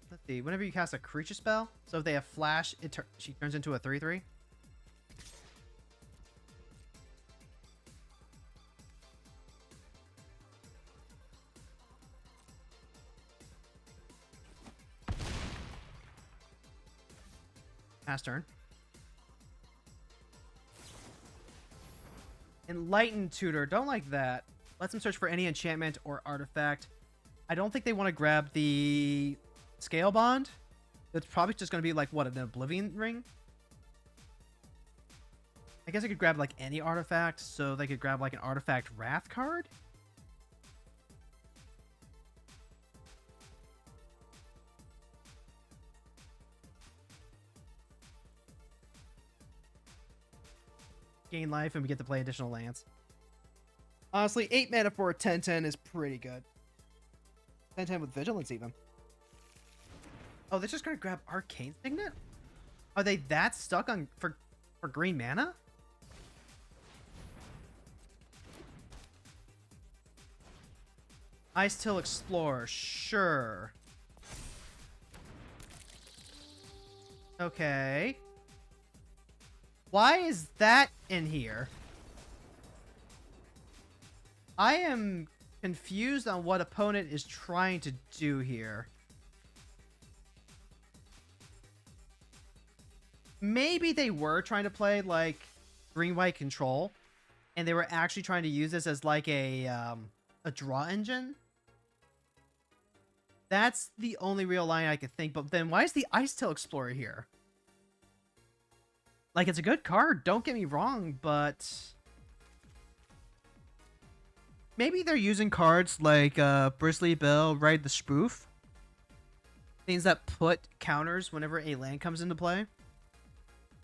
Let's see. Whenever you cast a creature spell, so if they have flash, she turns into a 3/3. Pass turn. Enlightened Tutor. Don't like that. Lets them search for any enchantment or artifact. I don't think they want to grab the Scale Bond. It's probably just going to be like, what, an Oblivion Ring? I guess I could grab like any artifact, so they could grab like an Artifact Wrath card? Gain life and we get to play additional lands. Honestly, 8 mana for a 10/10 is pretty good. 10/10 with Vigilance even. Oh, they're just gonna grab Arcane Signet? Are they that stuck on for green mana? Ice Till Explorer, sure. Okay. Why is that in here? I am confused on what opponent is trying to do here. Maybe they were trying to play like green-white control, and they were actually trying to use this as like a draw engine. That's the only real line I could think. But then why is the Ice Tail Explorer here? Like, it's a good card, don't get me wrong, but maybe they're using cards like Bristly Bill, Ride the Spoof. Things that put counters whenever a land comes into play.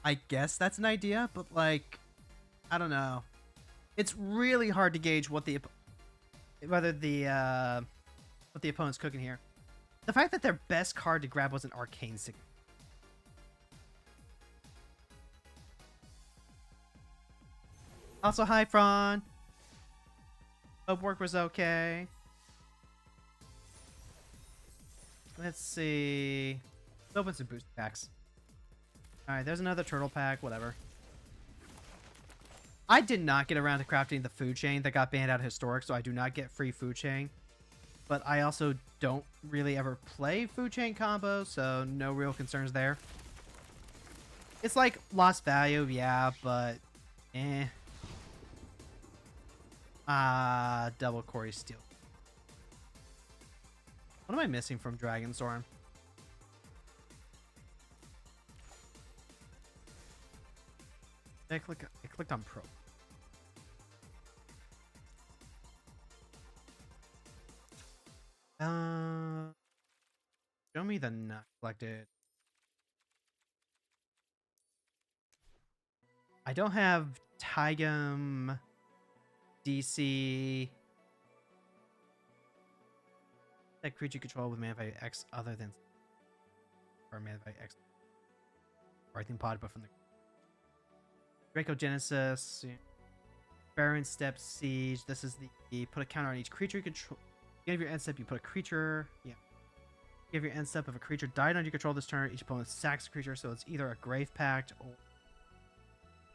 I guess that's an idea, but like, I don't know. It's really hard to gauge what the opponent's cooking here. The fact that their best card to grab was an Arcane Signet. Also, hi, Fron. Hope work was okay. Let's see. Let's open some booster packs. Alright, there's another turtle pack, whatever. I did not get around to crafting the food chain that got banned out of Historic, so I do not get free food chain. But I also don't really ever play food chain combos, so no real concerns there. It's like lost value, yeah, but eh. Double Quarry Steel. What am I missing from Dragonstorm? I clicked on Pro. Show me the not collected. I don't have Tigum, DC. That creature control with mana value X other than or mana value X. Barthing Pod, but from the Draco Genesis, Baron Step Siege. This is the put a counter on each creature you control. Give your end step, you put a creature. Yeah. Give your end step if a creature died under your control this turn. Each opponent sacks a creature, so it's either a Grave Pact or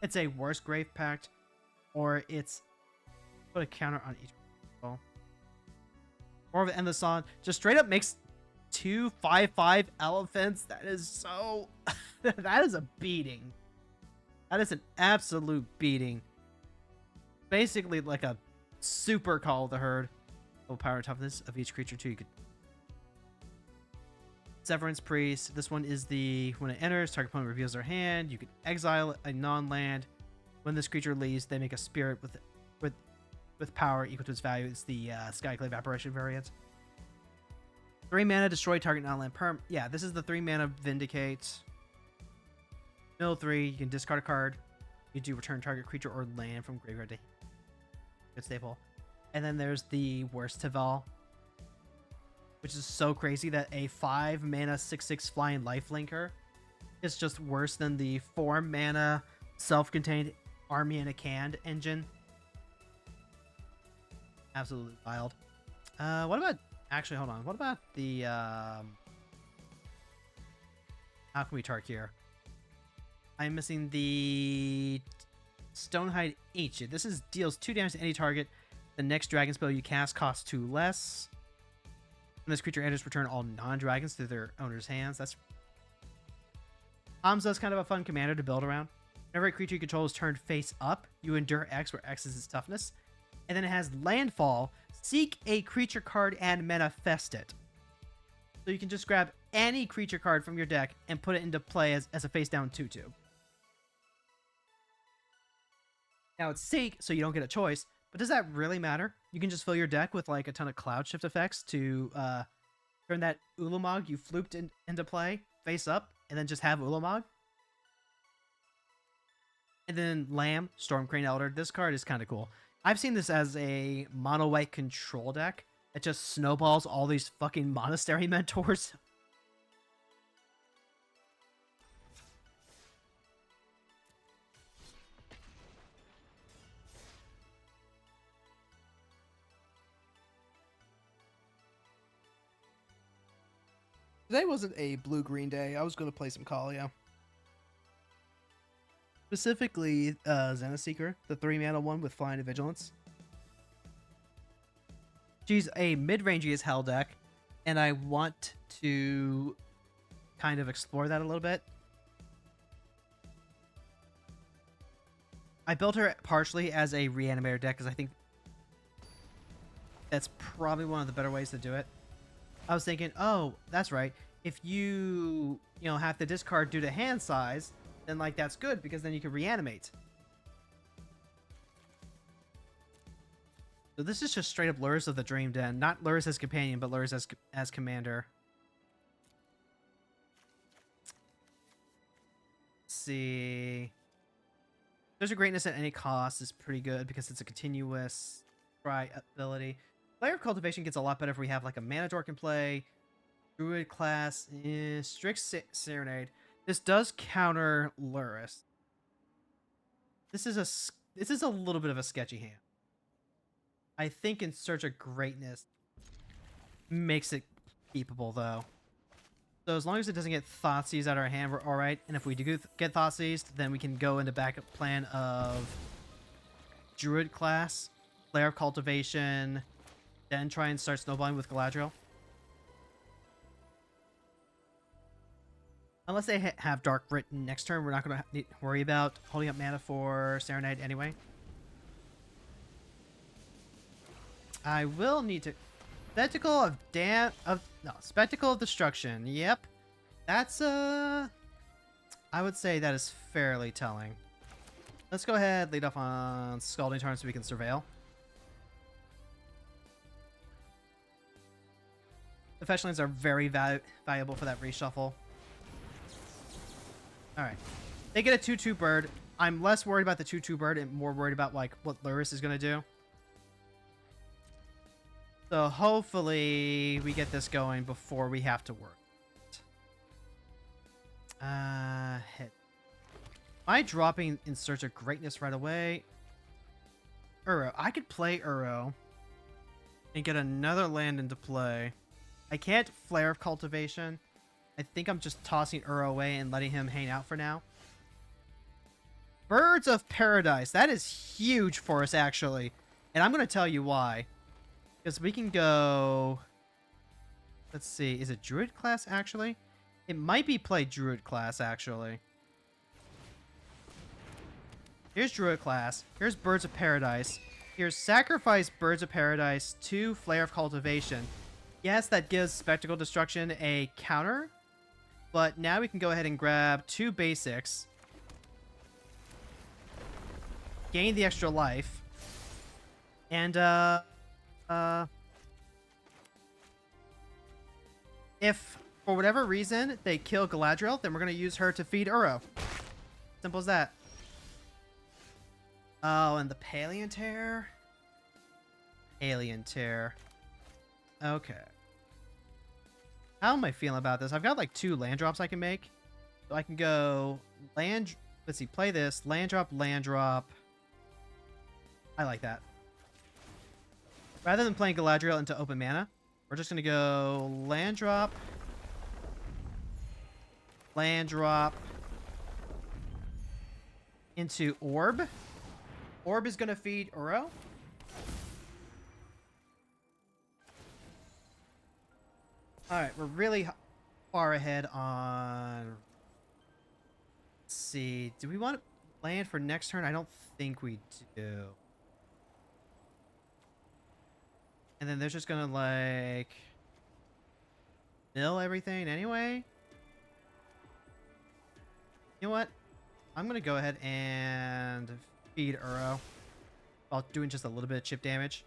it's a worse Grave Pact, or it's put a counter on each. More of an Endless Song just straight up makes 2 5/5 elephants. That is so. That is a beating. That is an absolute beating. Basically, like a super Call of the Herd. Full power and toughness of each creature too. You could Severance Priest. This one is the when it enters, target opponent reveals their hand. You can exile a non-land. When this creature leaves, they make a spirit with power equal to its value. It's the Skyclave Apparition variant. 3 mana, destroy target non-land perm. Yeah, this is the 3 mana Vindicate. Mill 3, you can discard a card. You do return target creature or land from graveyard to good staple. And then there's the worst Tival, which is so crazy that a 5 mana 6/6 flying lifelinker is just worse than the 4 mana self-contained army in a canned engine. Absolutely wild. What about... Actually, hold on. What about the... Alchemy Tarkir? I'm missing the Stonehide Ancient. This deals 2 damage to any target. The next dragon spell you cast costs 2 less. When this creature enters, return all non-dragons to their owner's hands. That's... Hamza is kind of a fun commander to build around. Whenever a creature you control is turned face up, you endure X, where X is its toughness. And then it has landfall. Seek a creature card and manifest it. So you can just grab any creature card from your deck and put it into play as a face-down 2/2. Now it's Seek, so you don't get a choice. But does that really matter? You can just fill your deck with like a ton of Cloud Shift effects to turn that Ulamog you flooped into play face up, and then just have Ulamog. And then Lamb, Stormcrane Elder. This card is kind of cool. I've seen this as a mono-white control deck. It just snowballs all these fucking Monastery Mentors. Today wasn't a blue-green day. I was going to play some Kalia. Specifically, Xenoseeker, the 3 mana one with Flying and Vigilance. She's a mid-rangey as hell deck, and I want to kind of explore that a little bit. I built her partially as a reanimator deck because I think that's probably one of the better ways to do it. I was thinking, oh, that's right. If you have to discard due to hand size, then like that's good because then you can reanimate. So this is just straight up Lurrus of the Dream Den. Not Lurrus as companion, but Lurrus as commander. Let's see. There's a greatness at any cost is pretty good because it's a continuous try ability. Player of Cultivation gets a lot better if we have like a Mana Dork in play. Druid class, Strict Serenade. This does counter Lurrus. This is a little bit of a sketchy hand. I think In Search of Greatness makes it keepable though. So as long as it doesn't get Thoughtseized out of our hand, we're alright. And if we do get Thoughtseized, then we can go into backup plan of Druid class, Player of Cultivation, then try and start snowballing with Galadriel. Unless they have Dark written next turn, we're not going to worry about holding up mana for Serenade anyway. I will need to... Spectacle of Destruction. Yep. That's, I would say that is fairly telling. Let's go ahead, lead off on Scalding Tarn so we can surveil. The fetch lands are very valuable for that reshuffle. Alright. They get a 2/2 bird. I'm less worried about the 2/2 bird and more worried about like what Lurrus is going to do. So hopefully we get this going before we have to work. Hit. Am I dropping In Search of Greatness right away? Uro. I could play Uro and get another land into play. I can't Flare of Cultivation. I think I'm just tossing Uro away and letting him hang out for now. Birds of Paradise. That is huge for us, actually. And I'm going to tell you why. Because we can go... Let's see. Is it Druid class, actually? It might be play Druid class, actually. Here's Druid class. Here's Birds of Paradise. Here's Sacrifice Birds of Paradise to Flare of Cultivation. Yes, that gives Spectacle Destruction a counter. But now we can go ahead and grab 2 basics. gain the extra life. And, if, for whatever reason, they kill Galadriel, then we're going to use her to feed Uro. Simple as that. Oh, and the Paleon Tear? Alien Tear. Okay. How am I feeling about this? I've got like 2 land drops I can make. So I can go land... Let's see, play this. Land drop, land drop. I like that. Rather than playing Galadriel into open mana, we're just going to go land drop, into Orb. Orb is going to feed Uro. Alright, we're really far ahead on... Let's see. Do we want to land for next turn? I don't think we do. And then they're just gonna, like... mill everything anyway? You know what? I'm gonna go ahead and feed Uro while doing just a little bit of chip damage.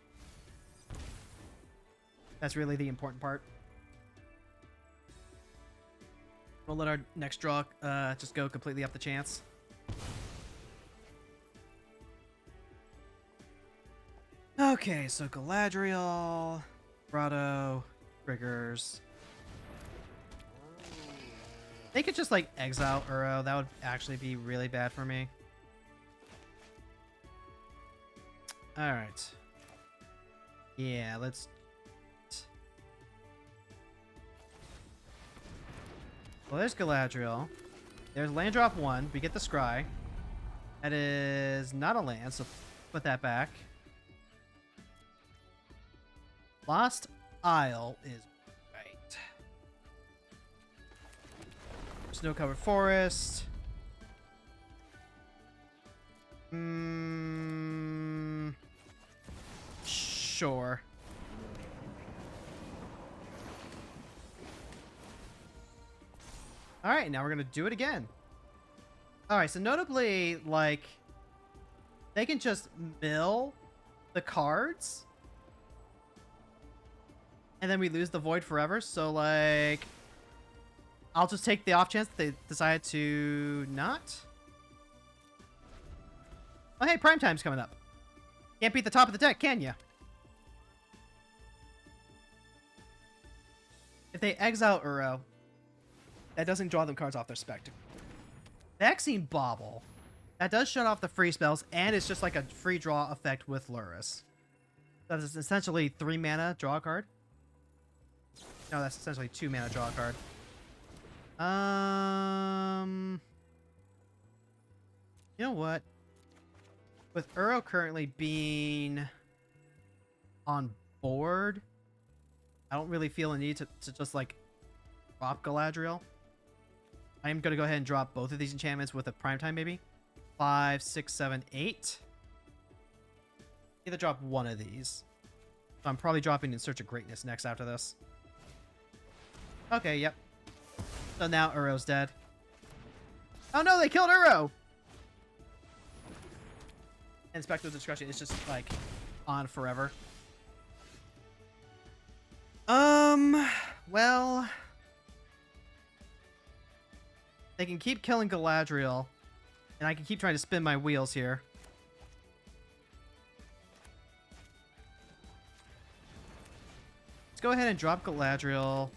That's really the important part. We'll let our next draw just go completely up the chance. Okay, so Galadriel, Grotto, triggers. They could just, like, exile Uro. That would actually be really bad for me. Alright. Yeah, let's... Well, there's Galadriel. There's land drop 1. We get the scry. That is not a land, so put that back. Lost Isle is right. Snow-covered forest. Sure. Alright, now we're gonna do it again. Alright, so notably, like, they can just mill the cards. And then we lose the void forever, so, like... I'll just take the off chance that they decide to not. Oh, hey, prime time's coming up. Can't beat the top of the deck, can ya? If they exile Uro, that doesn't draw them cards off their spec. Vaccine Bauble. That does shut off the free spells, and it's just like a free draw effect with Luris. That is essentially 3 mana draw a card. No, that's essentially 2 mana draw a card. You know what? With Uro currently being on board, I don't really feel a need to just, like, drop Galadriel. I am going to go ahead and drop both of these enchantments with a primetime, maybe. 5, 6, 7, 8. Either drop one of these. So I'm probably dropping In Search of Greatness next after this. Okay, yep. So now Uro's dead. Oh no, they killed Uro! And Spectral Discretion is just, like, on forever. Well... They can keep killing Galadriel, and I can keep trying to spin my wheels here. Let's go ahead and drop Galadriel.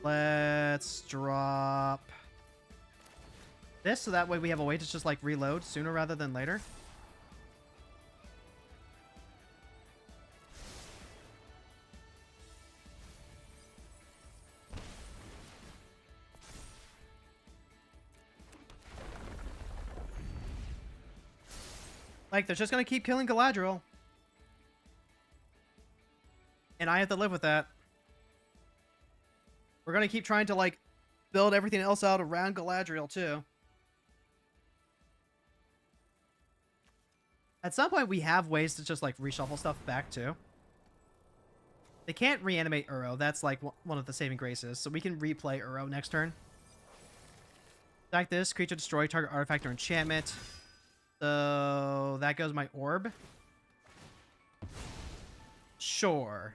Let's drop this, so that way we have a way to just, like, reload sooner rather than later. Like, they're just gonna keep killing Galadriel. And I have to live with that. We're gonna keep trying to, like, build everything else out around Galadriel, too. At some point, we have ways to just, like, reshuffle stuff back, too. They can't reanimate Uro. That's, like, one of the saving graces. So we can replay Uro next turn. Like this, creature destroy target artifact or enchantment. So that goes my orb. Sure.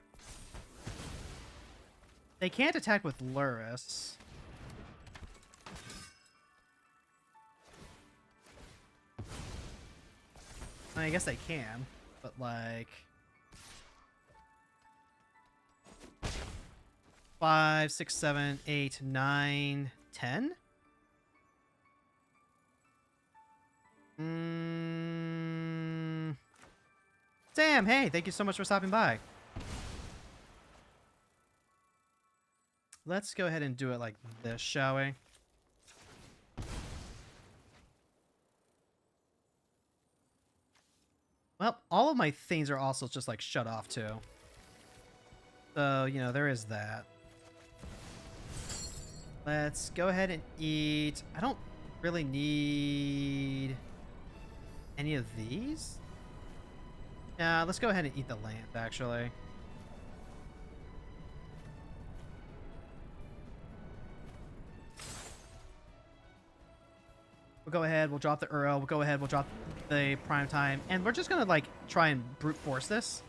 They can't attack with Luris. I guess they can, but like 5, 6, 7, 8, 9, 10. Sam, hey, thank you so much for stopping by. Let's go ahead and do it like this, shall we? Well, all of my things are also just like shut off too. So, you know, there is that. Let's go ahead and eat. I don't really need any of these. Yeah, let's go ahead and eat the lamp, actually. We'll go ahead, we'll drop the Uro, we'll go ahead, we'll drop the prime time, and we're just gonna, like, try and brute force this.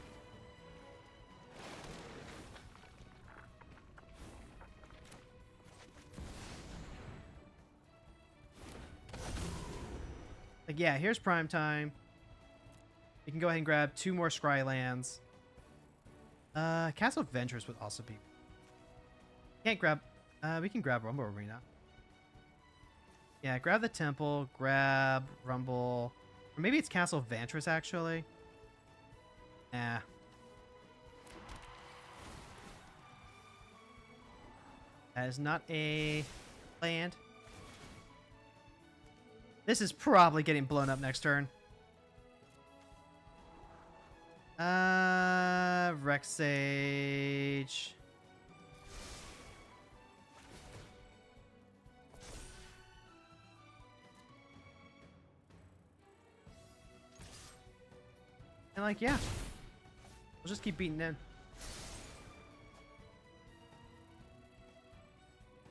Like, yeah, here's prime time. We can go ahead and grab 2 more Scry lands. Castle Ventures would also be... Can't grab... we can grab Rumble Arena. Yeah, grab the Temple, grab Rumble... Or maybe it's Castle Ventress, actually. Nah. That is not a land. This is probably getting blown up next turn. Rex Sage. And like, yeah. We'll just keep beating in.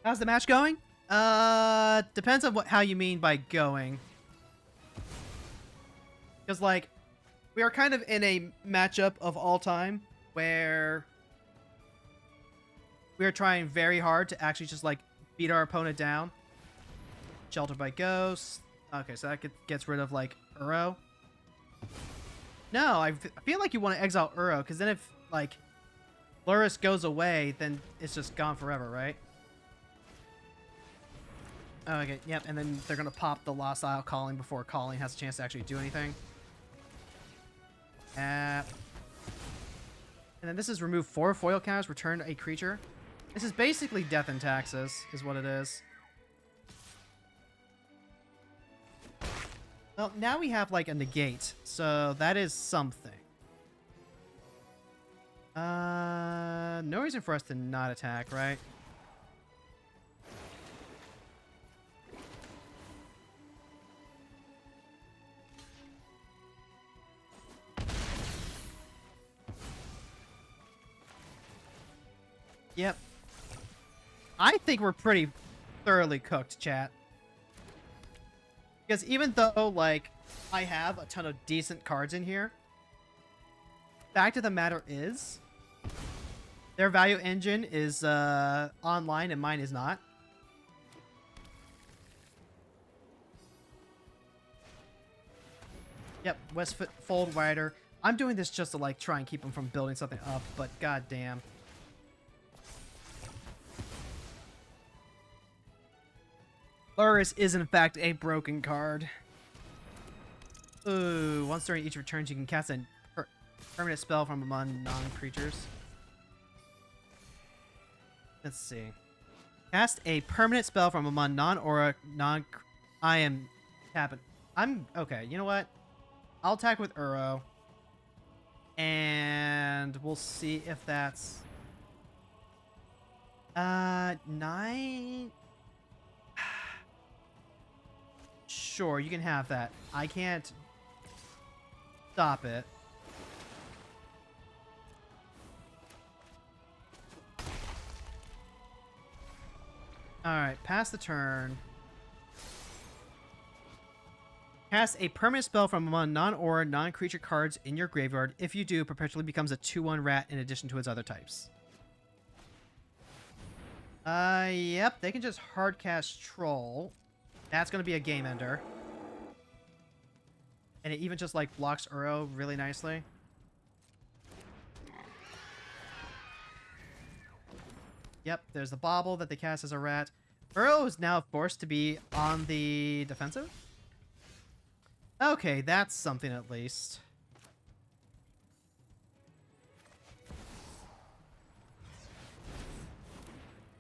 How's the match going? Depends on how you mean by going. Because, like, we are kind of in a matchup of all time where we are trying very hard to actually just, like, beat our opponent down. Sheltered by Ghosts. Okay, so that gets rid of, like, Uro. No, I feel like you want to exile Uro, because then if, like, Luris goes away, then it's just gone forever, right? Oh, okay, yep, and then they're going to pop the Lost Isle Calling before Calling has a chance to actually do anything. And then this is remove 4 foil counters, return a creature. This is basically Death and Taxes, is what it is. Well, now we have, like, a negate, so that is something. No reason for us to not attack, right? Yep. I think we're pretty thoroughly cooked, chat. Because even though, like, I have a ton of decent cards in here, fact of the matter is, their value engine is online and mine is not. Yep, Westfold Rider. I'm doing this just to, like, try and keep them from building something up, but goddamn. Luris is in fact a broken card. Ooh, once during each return you can cast a permanent spell from among non-creatures. Let's see. Cast a permanent spell from among non-aura, I am tapping. Okay, you know what? I'll attack with Uro. And we'll see if that's... 9... Sure, you can have that. I can't stop it. Alright, pass the turn. Cast a permanent spell from among non-aura, non-creature cards in your graveyard. If you do, perpetually becomes a 2/1 rat in addition to its other types. Yep, they can just hard cast Troll. That's gonna be a game ender. And it even just, like, blocks Uro really nicely. Yep, there's the Bauble that they cast as a rat. Uro is now forced to be on the defensive. Okay, that's something at least.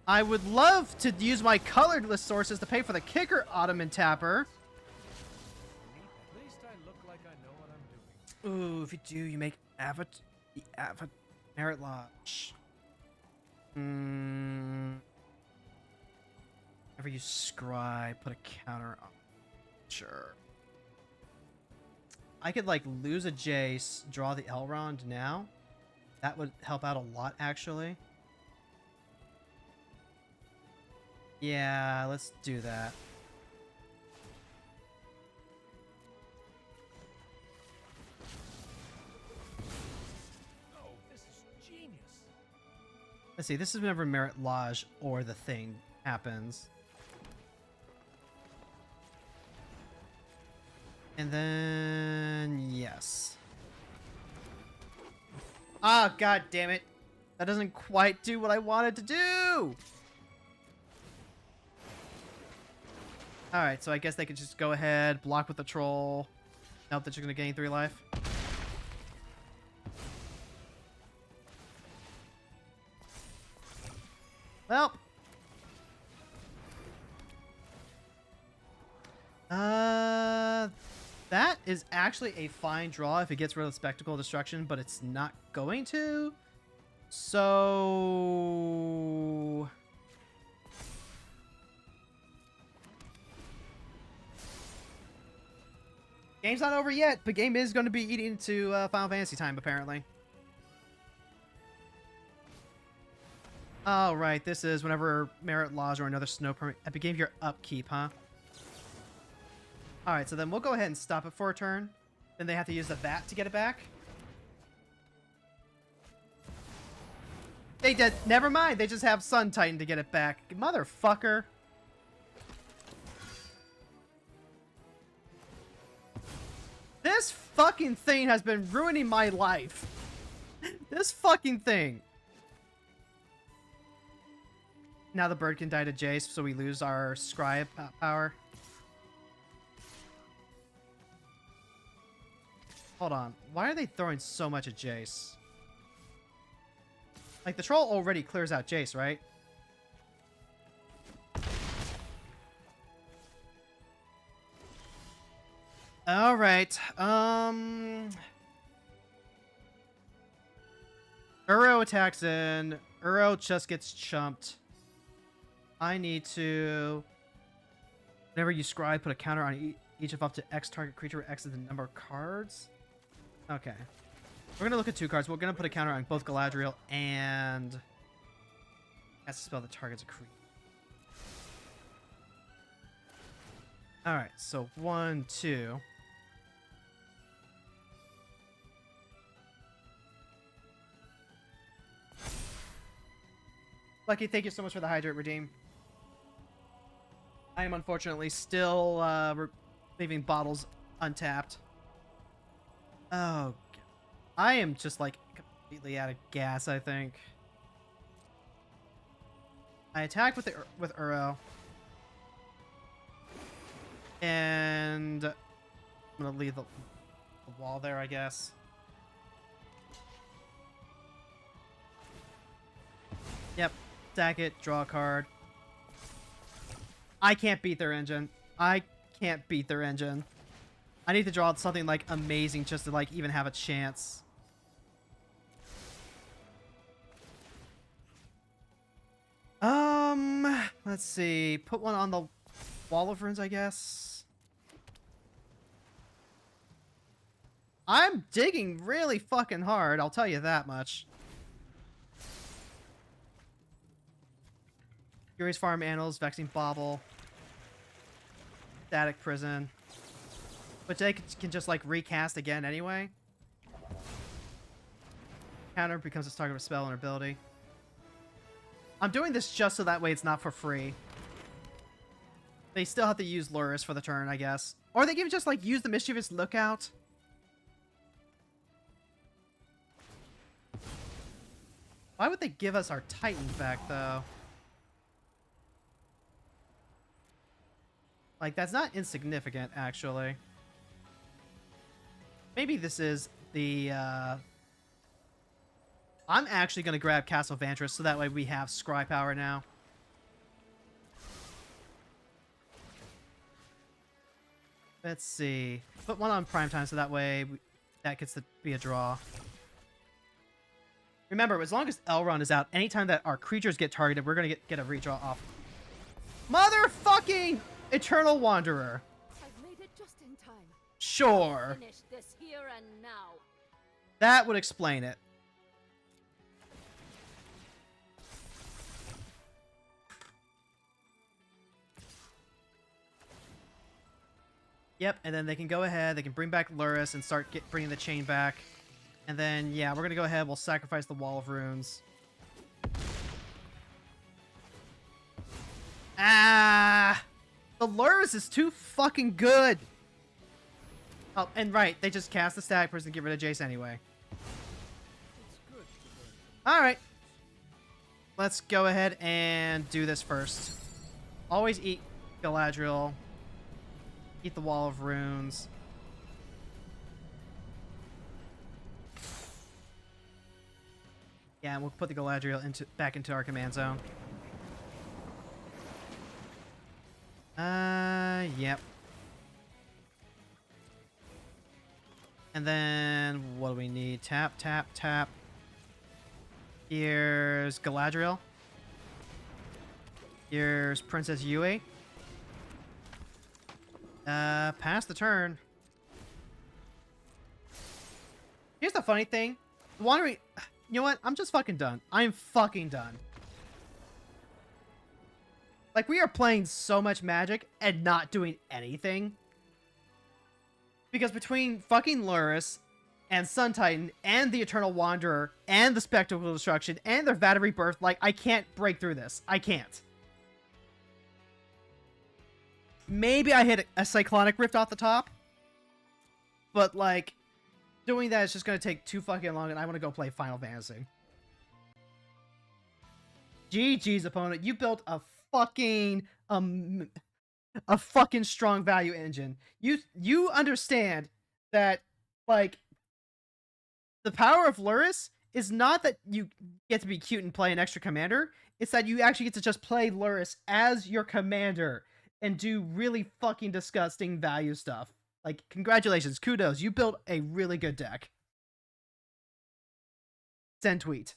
I would love to use my colored list sources to pay for the kicker Ottoman Tapper. At least I look like I know what I'm doing. Ooh, if you do, you make the Merit Lodge. Whenever you scry, put a counter on. Sure. I could, like, lose a Jace, draw the Elrond now. That would help out a lot, actually. Yeah, let's do that. Oh, this is genius. Let's see, this is whenever Merit Lodge or the thing happens. And then... yes. Ah, god damn it. That doesn't quite do what I wanted to do! Alright, so I guess they could just go ahead, block with the troll. Nope, that you're gonna gain 3 life. Well. That is actually a fine draw if it gets rid of Spectacle Destruction, but it's not going to. So... game's not over yet, but game is going to be eating into Final Fantasy time, apparently. Oh, right. This is whenever Merit Lodge or another snow permit at the beginning of your upkeep, huh? Alright, so then we'll go ahead and stop it for a turn. Then they have to use the bat to get it back. They did. Never mind. They just have Sun Titan to get it back. Motherfucker. This fucking thing has been ruining my life. This fucking thing. Now the bird can die to Jace, so we lose our Scry power. Hold on. Why are they throwing so much at Jace? Like, the troll already clears out Jace, right? Alright. Uro attacks in. Uro just gets chumped. I need to... whenever you scry, put a counter on each of up to X target creature where X is the number of cards. Okay. We're going to look at 2 cards. We're going to put a counter on both Galadriel and... has to spell the target's a creature. Alright, so 1, 2... Lucky, thank you so much for the Hydrate Redeem. I am unfortunately still leaving bottles untapped. Oh, God. I am just, like, completely out of gas, I think. I attack with Uro. And I'm gonna leave the wall there, I guess. Yep. Stack it, draw a card. I can't beat their engine. I can't beat their engine. I need to draw something, like, amazing just to, like, even have a chance. Let's see. Put one on the Wall of Runes, I guess. I'm digging really fucking hard, I'll tell you that much. Fury's Farm Annals, Vexing Bauble, Static Prison. But they can just, like, recast again anyway. Counter becomes a target of a spell and ability. I'm doing this just so that way it's not for free. They still have to use Luris for the turn, I guess. Or they can just, like, use the Mischievous Lookout. Why would they give us our Titans back, though? Like, that's not insignificant, actually. Maybe this is the, I'm actually going to grab Castle Vantress, so that way we have Scry power now. Let's see. Put one on prime time, so that way that gets to be a draw. Remember, as long as Elrond is out, anytime that our creatures get targeted, we're going to get a redraw off. Motherfucking Eternal Wanderer. I've made it just in time. Sure. Finish this here and now. That would explain it. Yep, and then they can go ahead, they can bring back Luris and start bringing the chain back. And then, yeah, we're gonna go ahead, we'll sacrifice the Wall of Runes. Ah! The Luris is too fucking good! Oh, and right, they just cast the Static Person and get rid of Jace anyway. Alright. Let's go ahead and do this first. Always eat Galadriel. Eat the Wall of Runes. Yeah, we'll put the Galadriel back into our command zone. Yep. And then, what do we need? Tap, tap, tap. Here's Galadriel. Here's Princess Yue. Pass the turn. Here's the funny thing. Wandering... You know what? I'm just fucking done. I'm fucking done. Like, we are playing so much Magic and not doing anything. Because between fucking Luris and Sun Titan and the Eternal Wanderer and the Spectacle Destruction and their Vat of Rebirth, like, I can't break through this. I can't. Maybe I hit a Cyclonic Rift off the top. But, like, doing that is just going to take too fucking long, and I want to go play Final Fantasy. GG's, opponent. You built a fucking strong value engine. You understand that, like, the power of Luris is not that you get to be cute and play an extra commander. It's that you actually get to just play Luris as your commander and do really fucking disgusting value stuff. Like, congratulations, kudos, you built a really good deck. Send tweet.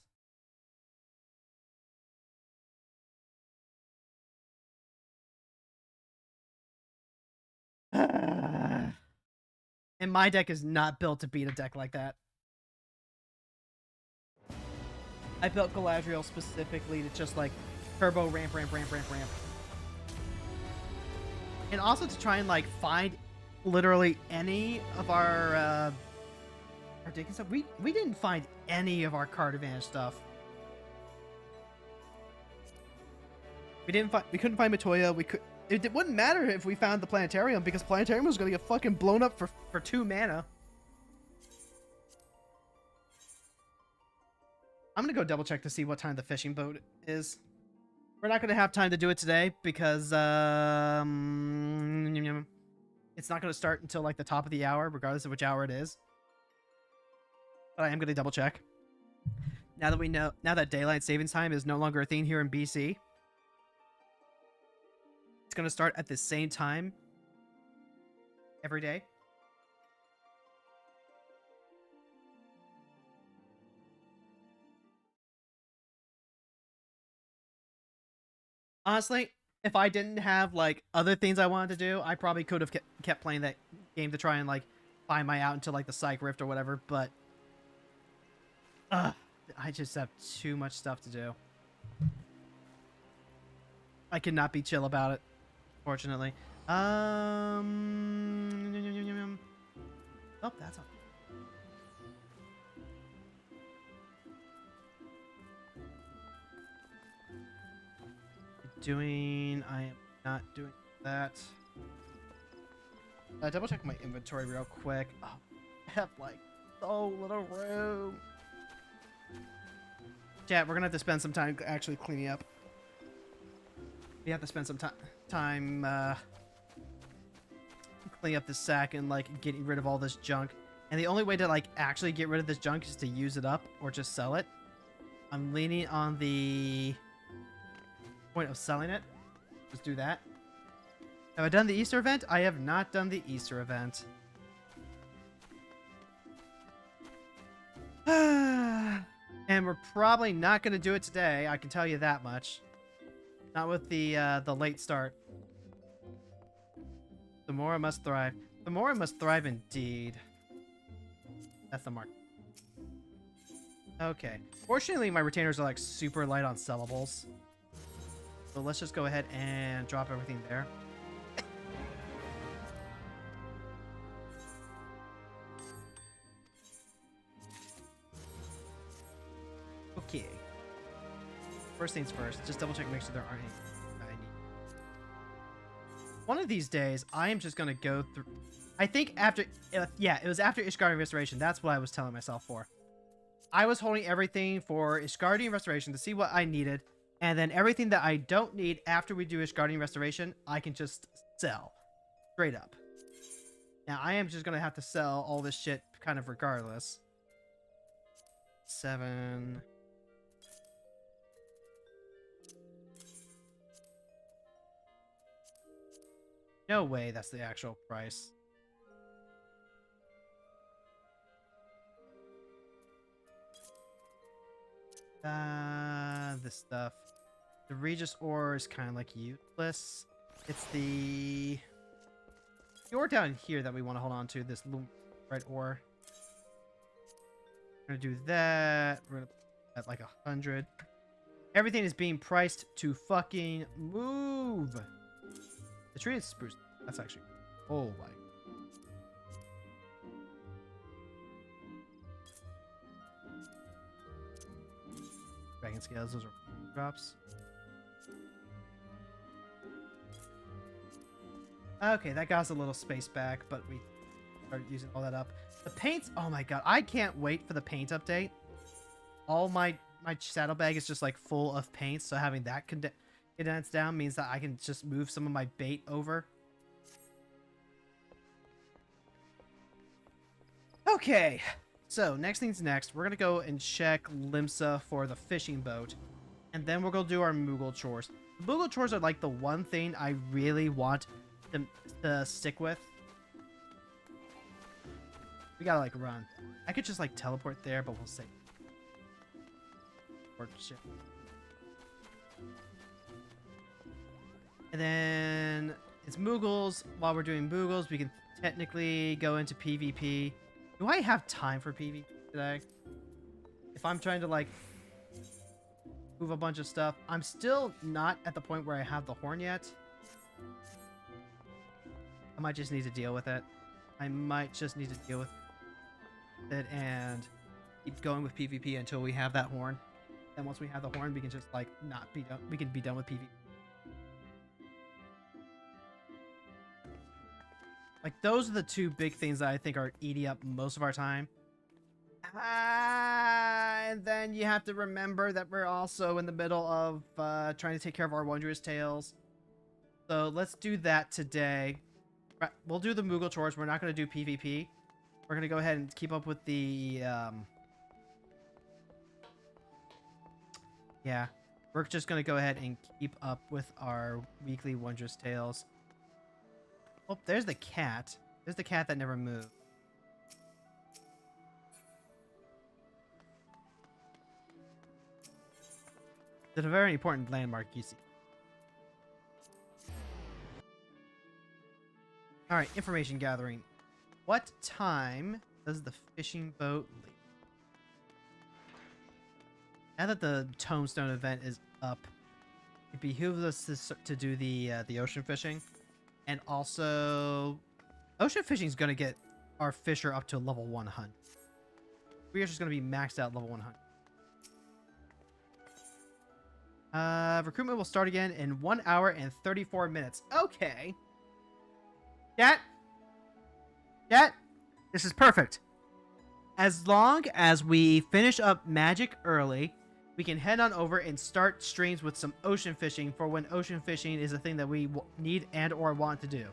And my deck is not built to beat a deck like that. I built Galadriel specifically to just, like, turbo ramp. And also to try and, like, find literally any of our ridiculous stuff. We didn't find any of our card advantage stuff. We couldn't find Matoya. It wouldn't matter if we found the Planetarium, because Planetarium was gonna get fucking blown up for 2 mana. I'm gonna go double check to see what time the fishing boat is. We're not gonna have time to do it today because it's not gonna start until like the top of the hour, regardless of which hour it is. But I am gonna double check. Now that daylight savings time is no longer a thing here in BC, it's gonna start at the same time every day. Honestly, if I didn't have, like, other things I wanted to do, I probably could have kept playing that game to try and, like, find my out into, like, the Psych Rift or whatever, but I just have too much stuff to do. I cannot be chill about it, fortunately. Oh, that's on. I am not doing that. Double check my inventory real quick. Oh, I have like so little room. Chat, we're gonna have to spend some time actually cleaning up. We have to spend some time cleaning up this sack and like getting rid of all this junk. And the only way to like actually get rid of this junk is to use it up or just sell it. I'm leaning on the point of selling it. Just do that. Have I done the Easter event? I have not done the Easter event. And we're probably not going to do it today. I can tell you that much. Not with the late start. The more I must thrive. The more I must thrive indeed. That's the mark. Okay. Fortunately, my retainers are like super light on sellables. So let's just go ahead and drop everything there. Okay. First things first, just double check, make sure there aren't any I need. One of these days, I am just gonna go through. I think after, yeah, it was after Ishgarding Restoration. That's what I was telling myself for. I was holding everything for Ishgarding Restoration to see what I needed, and then everything that I don't need after we do Ishgarding Restoration, I can just sell. Straight up. Now, I am just gonna have to sell all this shit kind of regardless. 7... No way that's the actual price. This stuff. The Regis ore is kind of like useless. It's the ore down here that we want to hold on to, this red ore. We're gonna do that. We're gonna put at like 100. Everything is being priced to fucking move. The tree is spruce. That's actually... Oh my... Dragon scales, those are drops. Okay, that got us a little space back, but we started using all that up. The paints... Oh my god, I can't wait for the paint update. All my saddlebag is just like full of paint, so having that condensed down means that I can just move some of my bait over. Okay, so next thing's next. We're gonna go and check Limsa for the fishing boat, and then we'll go do our Moogle chores. The Moogle chores are like the one thing I really want to stick with. We gotta like run. I could just like teleport there, but we'll see. Or shit. And then it's Moogles. While we're doing Moogles, we can technically go into PvP. Do I have time for PvP today? If I'm trying to like move a bunch of stuff, I'm still not at the point where I have the horn yet. I might just need to deal with it. I might just need to deal with it and keep going with PvP until we have that horn. And once we have the horn, we can just like not be done. We can be done with PvP. Like, those are the two big things that I think are eating up most of our time. And then you have to remember that we're also in the middle of trying to take care of our Wondrous Tales. So let's do that today. We'll do the Moogle chores. We're not going to do PvP. We're going to go ahead and keep up with the... Yeah. We're just going to go ahead and keep up with our weekly Wondrous Tales. Oh, there's the cat. There's the cat that never moved. It's a very important landmark, you see. Alright, information gathering. What time does the fishing boat leave? Now that the Tombstone event is up, it behooves us to do the ocean fishing. And also, ocean fishing is going to get our fisher up to level 100. We are just going to be maxed out level 100. Recruitment will start again in 1 hour and 34 minutes. Okay. Chat. This is perfect. As long as we finish up magic early, we can head on over and start streams with some ocean fishing for when ocean fishing is a thing that we need and or want to do.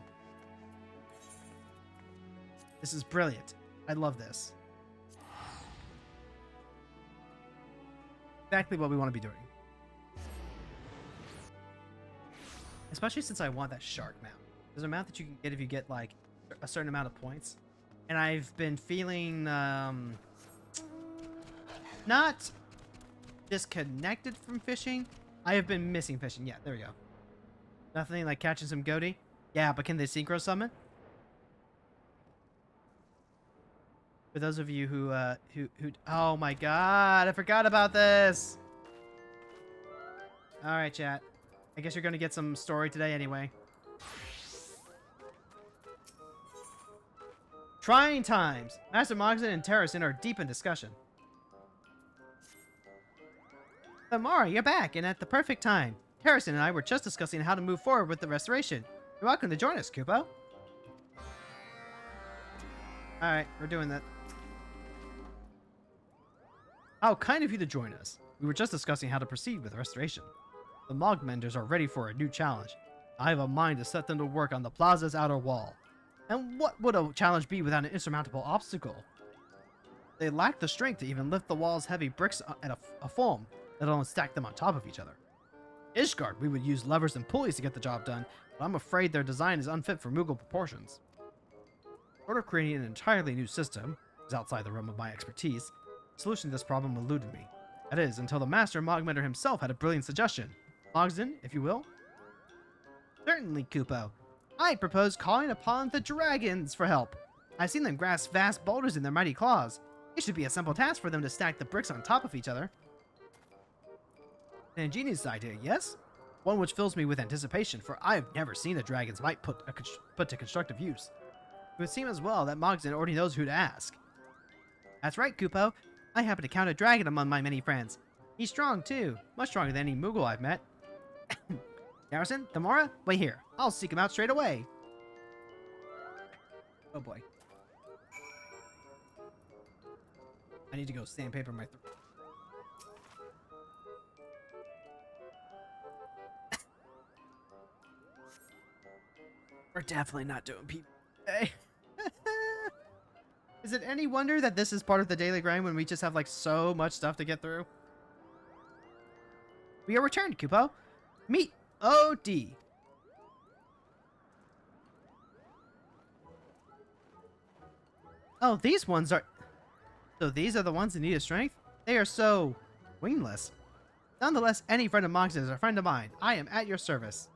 This is brilliant. I love this. Exactly what we want to be doing. Especially since I want that shark mount. There's a mount that you can get if you get like a certain amount of points. And I've been feeling not disconnected from fishing. I have been missing fishing. Yeah, there we go. Nothing like catching some goatee. Yeah, but can they synchro summon? For those of you who oh my god, I forgot about this. All right, chat. I guess you're gonna get some story today anyway. Trying times. Master Mogson and Terracin are deep in discussion. Lamara, you're back, and at the perfect time. Terracin and I were just discussing how to move forward with the restoration. You're welcome to join us, Kupo. Alright, we're doing that. How kind of you to join us. We were just discussing how to proceed with the restoration. The Mogmenders are ready for a new challenge. I have a mind to set them to work on the plaza's outer wall. And what would a challenge be without an insurmountable obstacle? They lack the strength to even lift the wall's heavy bricks at a foam, let alone stack them on top of each other. Ishgard, we would use levers and pulleys to get the job done, but I'm afraid their design is unfit for Moogle proportions. Short of creating an entirely new system, which is outside the realm of my expertise, the solution to this problem eluded me. That is, until the Master Mogmender himself had a brilliant suggestion. Mogson, if you will? Certainly, Kupo. I propose calling upon the dragons for help. I've seen them grasp vast boulders in their mighty claws. It should be a simple task for them to stack the bricks on top of each other. An ingenious idea, yes? One which fills me with anticipation, for I have never seen a dragon's might put to constructive use. It would seem as well that Mogson already knows who to ask. That's right, Kupo. I happen to count a dragon among my many friends. He's strong, too. Much stronger than any Moogle I've met. Garrison, Tamara, wait here. I'll seek him out straight away. Oh boy. I need to go sandpaper my throat. We're definitely not doing PvP today. Is it any wonder that this is part of the daily grind when we just have like so much stuff to get through? We are returned, Kupo. Meet OD. Oh, these ones are... So these are the ones that need a strength? They are so... wingless. Nonetheless, any friend of Mogson's is a friend of mine. I am at your service.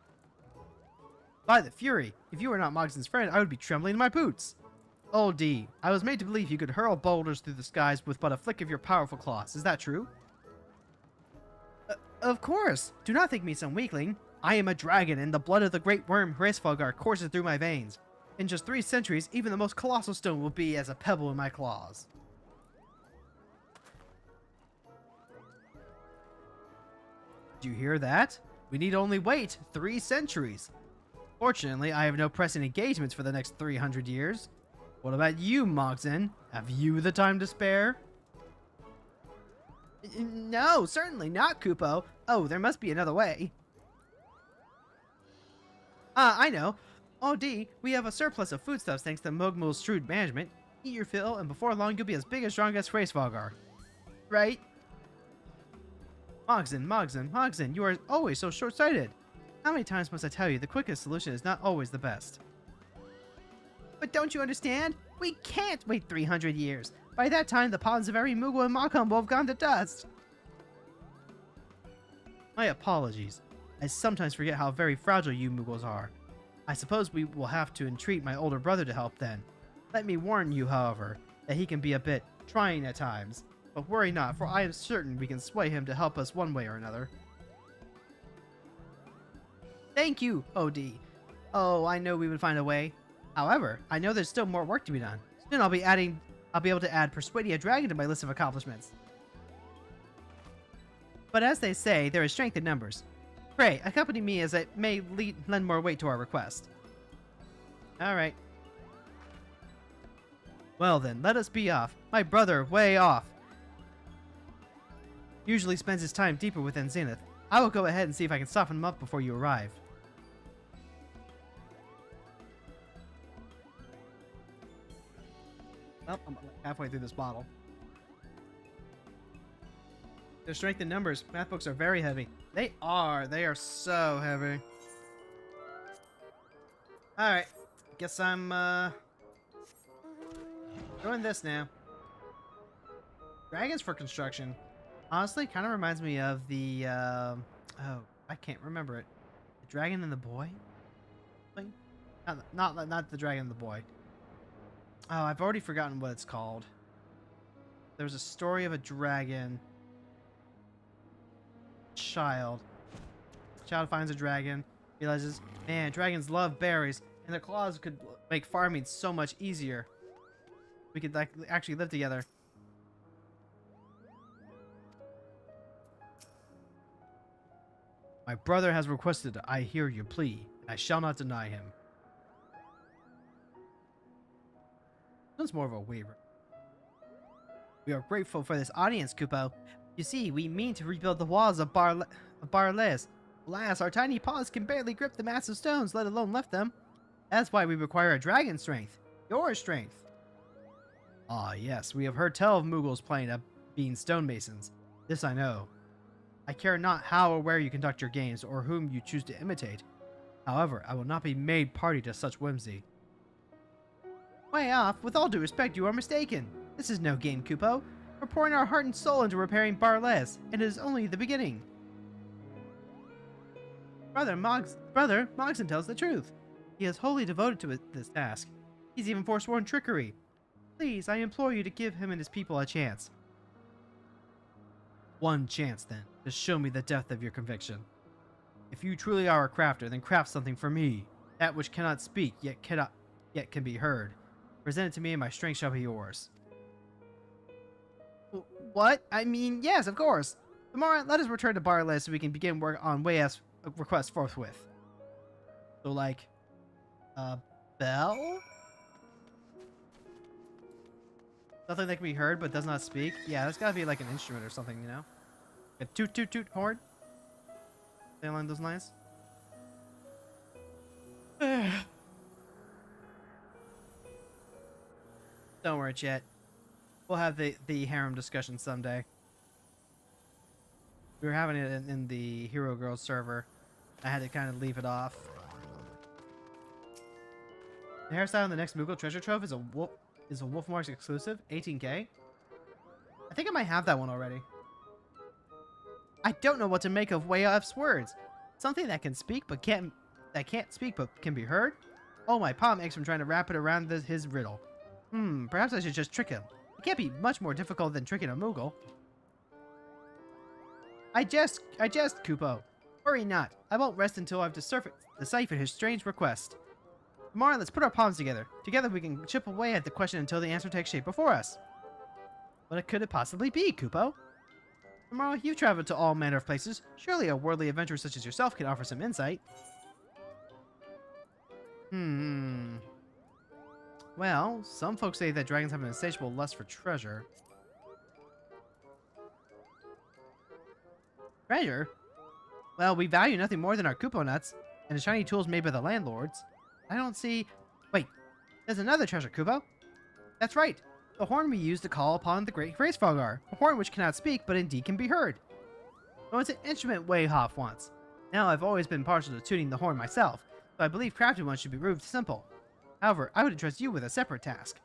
By the Fury, if you were not Mogson's friend, I would be trembling in my boots. Oh, D, I was made to believe you could hurl boulders through the skies with but a flick of your powerful claws. Is that true? Of course. Do not think me some weakling. I am a dragon, and the blood of the great worm Hraesvelgar courses through my veins. In just 3 centuries, even the most colossal stone will be as a pebble in my claws. Did you hear that? We need only wait 3 centuries. Fortunately, I have no pressing engagements for the next 300 years. What about you, Mogson? Have you the time to spare? No, certainly not, Kupo. Oh, there must be another way. I know. Oh, D, we have a surplus of foodstuffs thanks to Mogmul's shrewd management. Eat your fill, and before long you'll be as big and strong as Hraesvelgar. Right? Mogson, you are always so short-sighted. How many times must I tell you the quickest solution is not always the best? But don't you understand? We can't wait 300 years. By that time, the ponds of every Moogle and Mogham will have gone to dust. My apologies. I sometimes forget how very fragile you Moogles are. I suppose we will have to entreat my older brother to help then. Let me warn you, however, that he can be a bit trying at times. But worry not, for I am certain we can sway him to help us one way or another. Thank you, OD. Oh, I know we would find a way. However, I know there's still more work to be done, Soon I'll be able to add persuading a dragon to my list of accomplishments. But as they say, there is strength in numbers. Pray, accompany me as it may lend more weight to our request. Alright. Well then, let us be off. My brother, way off. Usually spends his time deeper within Zenith. I will go ahead and see if I can soften him up before you arrive. Well, I'm halfway through this bottle. Their strength in numbers. Math books are very heavy. They are. They are so heavy. Alright. Guess I'm, doing this now. Dragons for construction. Honestly, kind of reminds me of the, oh, I can't remember it. The Dragon and the Boy? Not the Dragon and the Boy. Oh, I've already forgotten what it's called. There was a story of a dragon. Child finds a dragon, realizes, man, dragons love berries, and their claws could make farming so much easier. We could like actually live together. My brother has requested I hear your plea, and I shall not deny him. That's more of a waiver. We are grateful for this audience, Kupo. You see, we mean to rebuild the walls of Barles. Alas, our tiny paws can barely grip the massive stones, let alone lift them. That's why we require a dragon strength. Your strength. Ah, yes, we have heard tell of Mughals playing at being stonemasons. This I know. I care not how or where you conduct your games, or whom you choose to imitate. However, I will not be made party to such whimsy. Way off, with all due respect, you are mistaken. This is no game, Kupo. We're pouring our heart and soul into repairing Barles, and it is only the beginning. Brother Mogson tells the truth. He is wholly devoted to this task. He's even forsworn trickery. Please, I implore you to give him and his people a chance. One chance, then, to show me the depth of your conviction. If you truly are a crafter, then craft something for me. That which cannot speak, yet can be heard. Present it to me, and my strength shall be yours. What? I mean, yes, of course. Tomorrow, let us return to Barles so we can begin work on Wayaf's request forthwith. So, like, bell? Something that can be heard but does not speak? Yeah, there's gotta be like an instrument or something, you know? A toot toot toot horn? Something along those lines? Don't worry, chat. We'll have the harem discussion someday. We were having it in the Hero Girls server. I had to kind of leave it off. The hairstyle in the next Moogle treasure trove is a Wolfmarks exclusive, 18k. I think I might have that one already. I don't know what to make of Wayaf's words. Something that can speak but can't speak but can be heard. Oh, my palm aches from trying to wrap it around his riddle. Perhaps I should just trick him. It can't be much more difficult than tricking a Moogle. I jest, Kupo. Worry not. I won't rest until I've deciphered his strange request. Tomorrow, let's put our palms together. Together, we can chip away at the question until the answer takes shape before us. What could it possibly be, Kupo? Tomorrow, you've traveled to all manner of places. Surely a worldly adventurer such as yourself can offer some insight. Well, some folks say that dragons have an insatiable lust for treasure. Treasure? Well, we value nothing more than our Kupo nuts and the shiny tools made by the landlords. I don't see... Wait, there's another treasure, Kupo. That's right. The horn we use to call upon the great Gracefogar. A horn which cannot speak, but indeed can be heard. Oh, it's an instrument Wayhoff wants. Now, I've always been partial to tuning the horn myself, so I believe crafting one should be proved simple. However, I would entrust you with a separate task.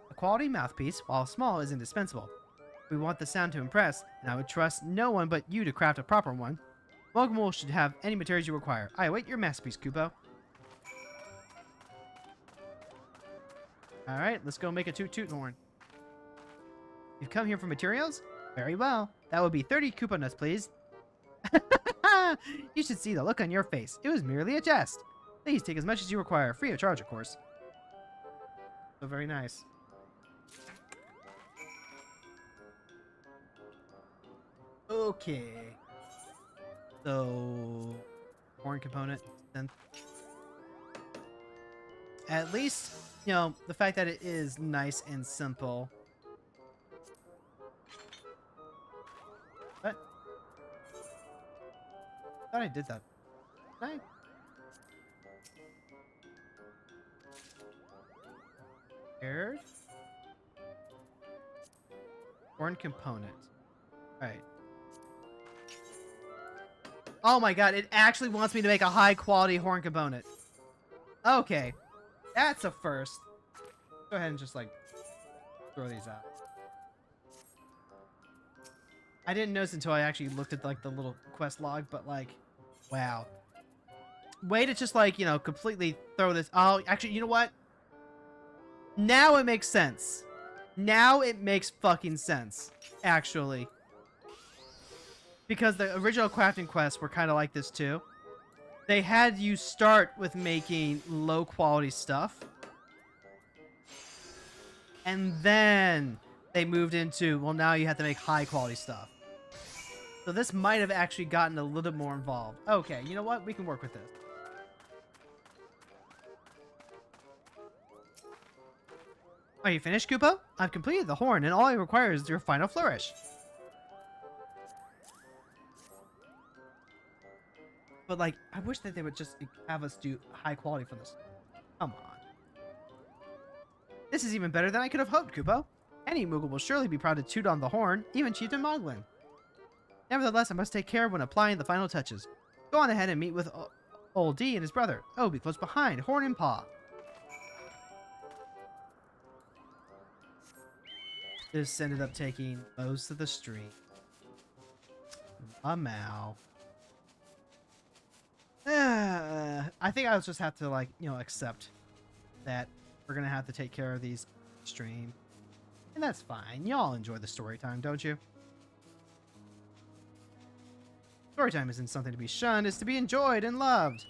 A quality mouthpiece, while small, is indispensable. We want the sound to impress, and I would trust no one but you to craft a proper one. Mogul should have any materials you require. I await your masterpiece, Kupo. Alright, let's go make a toot horn. You've come here for materials? Very well. That would be 30 Kupo nuts, please. You should see the look on your face. It was merely a jest. Please take as much as you require, free of charge, of course. So very nice. Okay. So, horn component. Then, at least, you know, the fact that it is nice and simple. What? I thought I did that. Did I? Paired? Horn component. Alright. Oh my god, it actually wants me to make a high quality horn component. Okay. That's a first. Go ahead and just like throw these out. I didn't notice until I actually looked at like the little quest log, but like, wow. Way to just like, you know, completely throw this. Oh, actually, you know what? Now it makes sense. Now it makes fucking sense, actually. Because the original crafting quests were kind of like this too. They had you start with making low quality stuff. And then they moved into, well, now you have to make high quality stuff. So this might have actually gotten a little bit more involved. Okay, you know what? We can work with this. Are you finished, Koopa? I've completed the horn, and all I require is your final flourish. But, like, I wish that they would just have us do high quality for this. Come on. This is even better than I could have hoped, Koopa. Any Moogle will surely be proud to toot on the horn, even Chieftain Moglin. Nevertheless, I must take care when applying the final touches. Go on ahead and meet with Old D and his brother. Oh, be close behind, horn and paw. This ended up taking most of the stream. I think I'll just have to, like, you know, accept that we're gonna have to take care of these stream. And that's fine. Y'all enjoy the story time, don't you? Story time isn't something to be shunned, it's to be enjoyed and loved.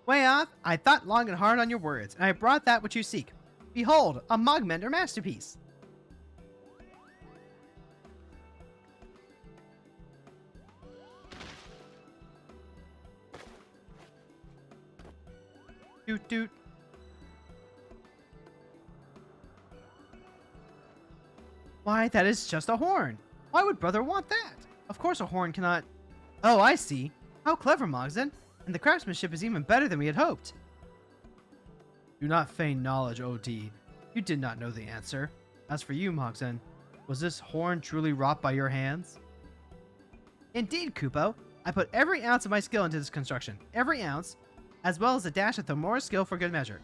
Way off, I thought long and hard on your words, and I brought that which you seek. Behold, a Mogmender masterpiece. Doot doot. Why, that is just a horn. Why would brother want that? Of course a horn cannot... Oh, I see. How clever, Mogzen. And the craftsmanship is even better than we had hoped. Do not feign knowledge, OD. You did not know the answer. As for you, Mogzen, was this horn truly wrought by your hands? Indeed, Kupo. I put every ounce of my skill into this construction. Every ounce, as well as a dash of Thamor's skill for good measure.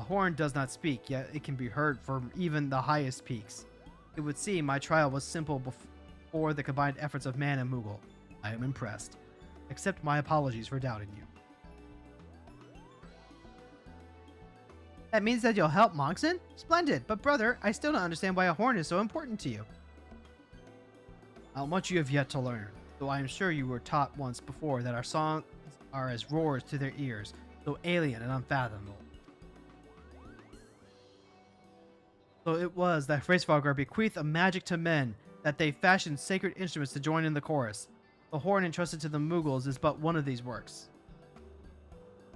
A horn does not speak, yet it can be heard from even the highest peaks. It would seem my trial was simple before the combined efforts of man and Moogle. I am impressed. Accept my apologies for doubting you. That means that you'll help Mogson? Splendid, but brother, I still don't understand why a horn is so important to you. How much you have yet to learn, though I am sure you were taught once before that our songs are as roars to their ears, though alien and unfathomable. So it was that Hraesvelgr bequeathed a magic to men, that they fashioned sacred instruments to join in the chorus. The horn entrusted to the Moogles is but one of these works.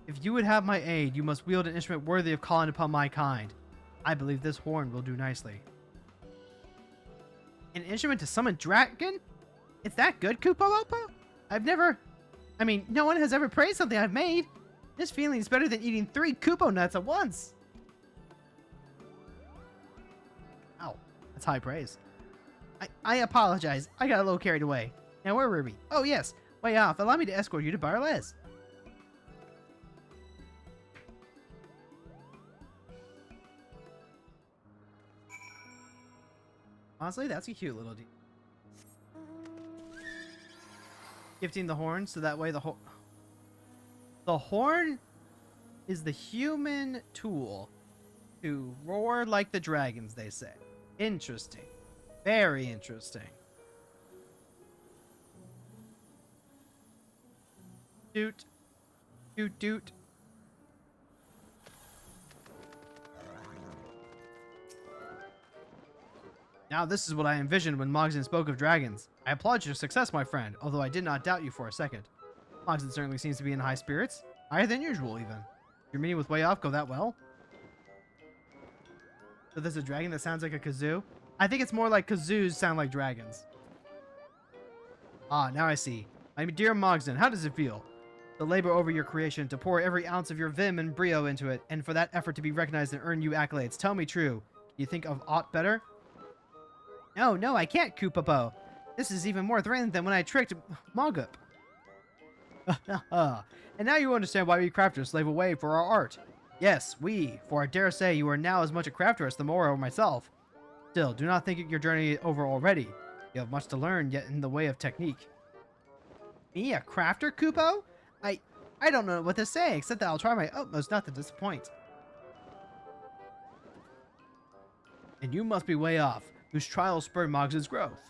If you would have my aid, you must wield an instrument worthy of calling upon my kind. I believe this horn will do nicely. An instrument to summon dragon? It's that good, Koopa Lopa? No one has ever praised something I've made. This feeling is better than eating 3 Koopo nuts at once. Ow, that's high praise. I apologize. I got a little carried away. Now where were we? Oh yes, way off. Allow me to escort you to Barles. Honestly, that's a cute little deal. Gifting the horn, so that way the horn is the human tool to roar like the dragons, they say. Interesting. Very interesting. Doot. Doot doot. Now this is what I envisioned when Mogson spoke of dragons. I applaud your success, my friend, although I did not doubt you for a second. Mogson certainly seems to be in high spirits. Higher than usual, even. Your meeting with Way Off go that well? So there's a dragon that sounds like a kazoo? I think it's more like kazoos sound like dragons. Ah, now I see. My dear Mogson, how does it feel? To labor over your creation, to pour every ounce of your vim and brio into it, and for that effort to be recognized and earn you accolades. Tell me true. Can you think of aught better? No, I can't, Koopapo. This is even more threatening than when I tricked Mogup. And now you understand why we crafters slave away for our art. Yes, we, for I dare say you are now as much a crafter as the Moro or myself. Still, do not think your journey over already. You have much to learn yet in the way of technique. Me, a crafter, Kupo? I don't know what to say, except that I'll try my utmost not to disappoint. And you must be Way Off, whose trials spurred Moggs's growth.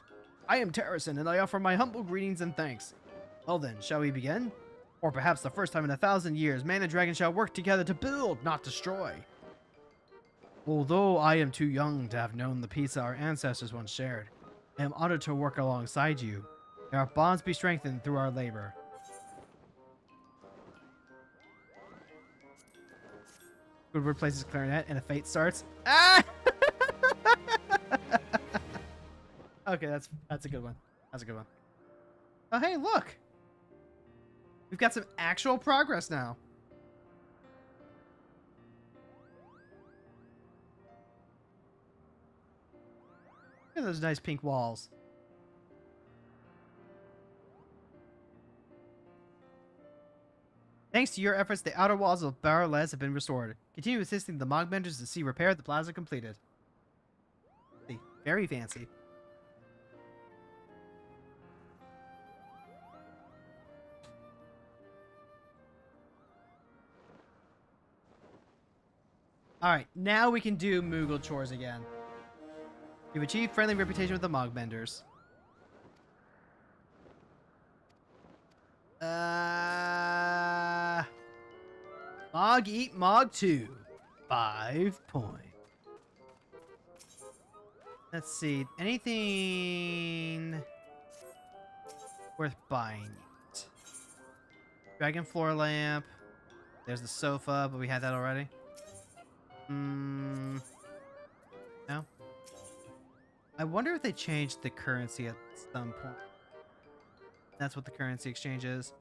I am Terracin, and I offer my humble greetings and thanks. Well then, shall we begin? Or perhaps the first time in 1,000 years, man and dragon shall work together to build, not destroy. Although I am too young to have known the peace our ancestors once shared, I am honored to work alongside you. May our bonds be strengthened through our labor. Woodward plays his clarinet and a fate starts. Ah! Okay, that's a good one. That's a good one. Oh, hey, look! We've got some actual progress now. Look at those nice pink walls. Thanks to your efforts, the outer walls of Barrel-Les have been restored. Continue assisting the Mogbenders to see repair the plaza completed. Very fancy. Alright, now we can do Moogle chores again. You've achieved friendly reputation with the Mogbenders. Mog eat Mog 2. 5 points. Let's see. Anything worth buying? Dragon floor lamp. There's the sofa, but we had that already. No. I wonder if they changed the currency at some point. That's what the currency exchange is.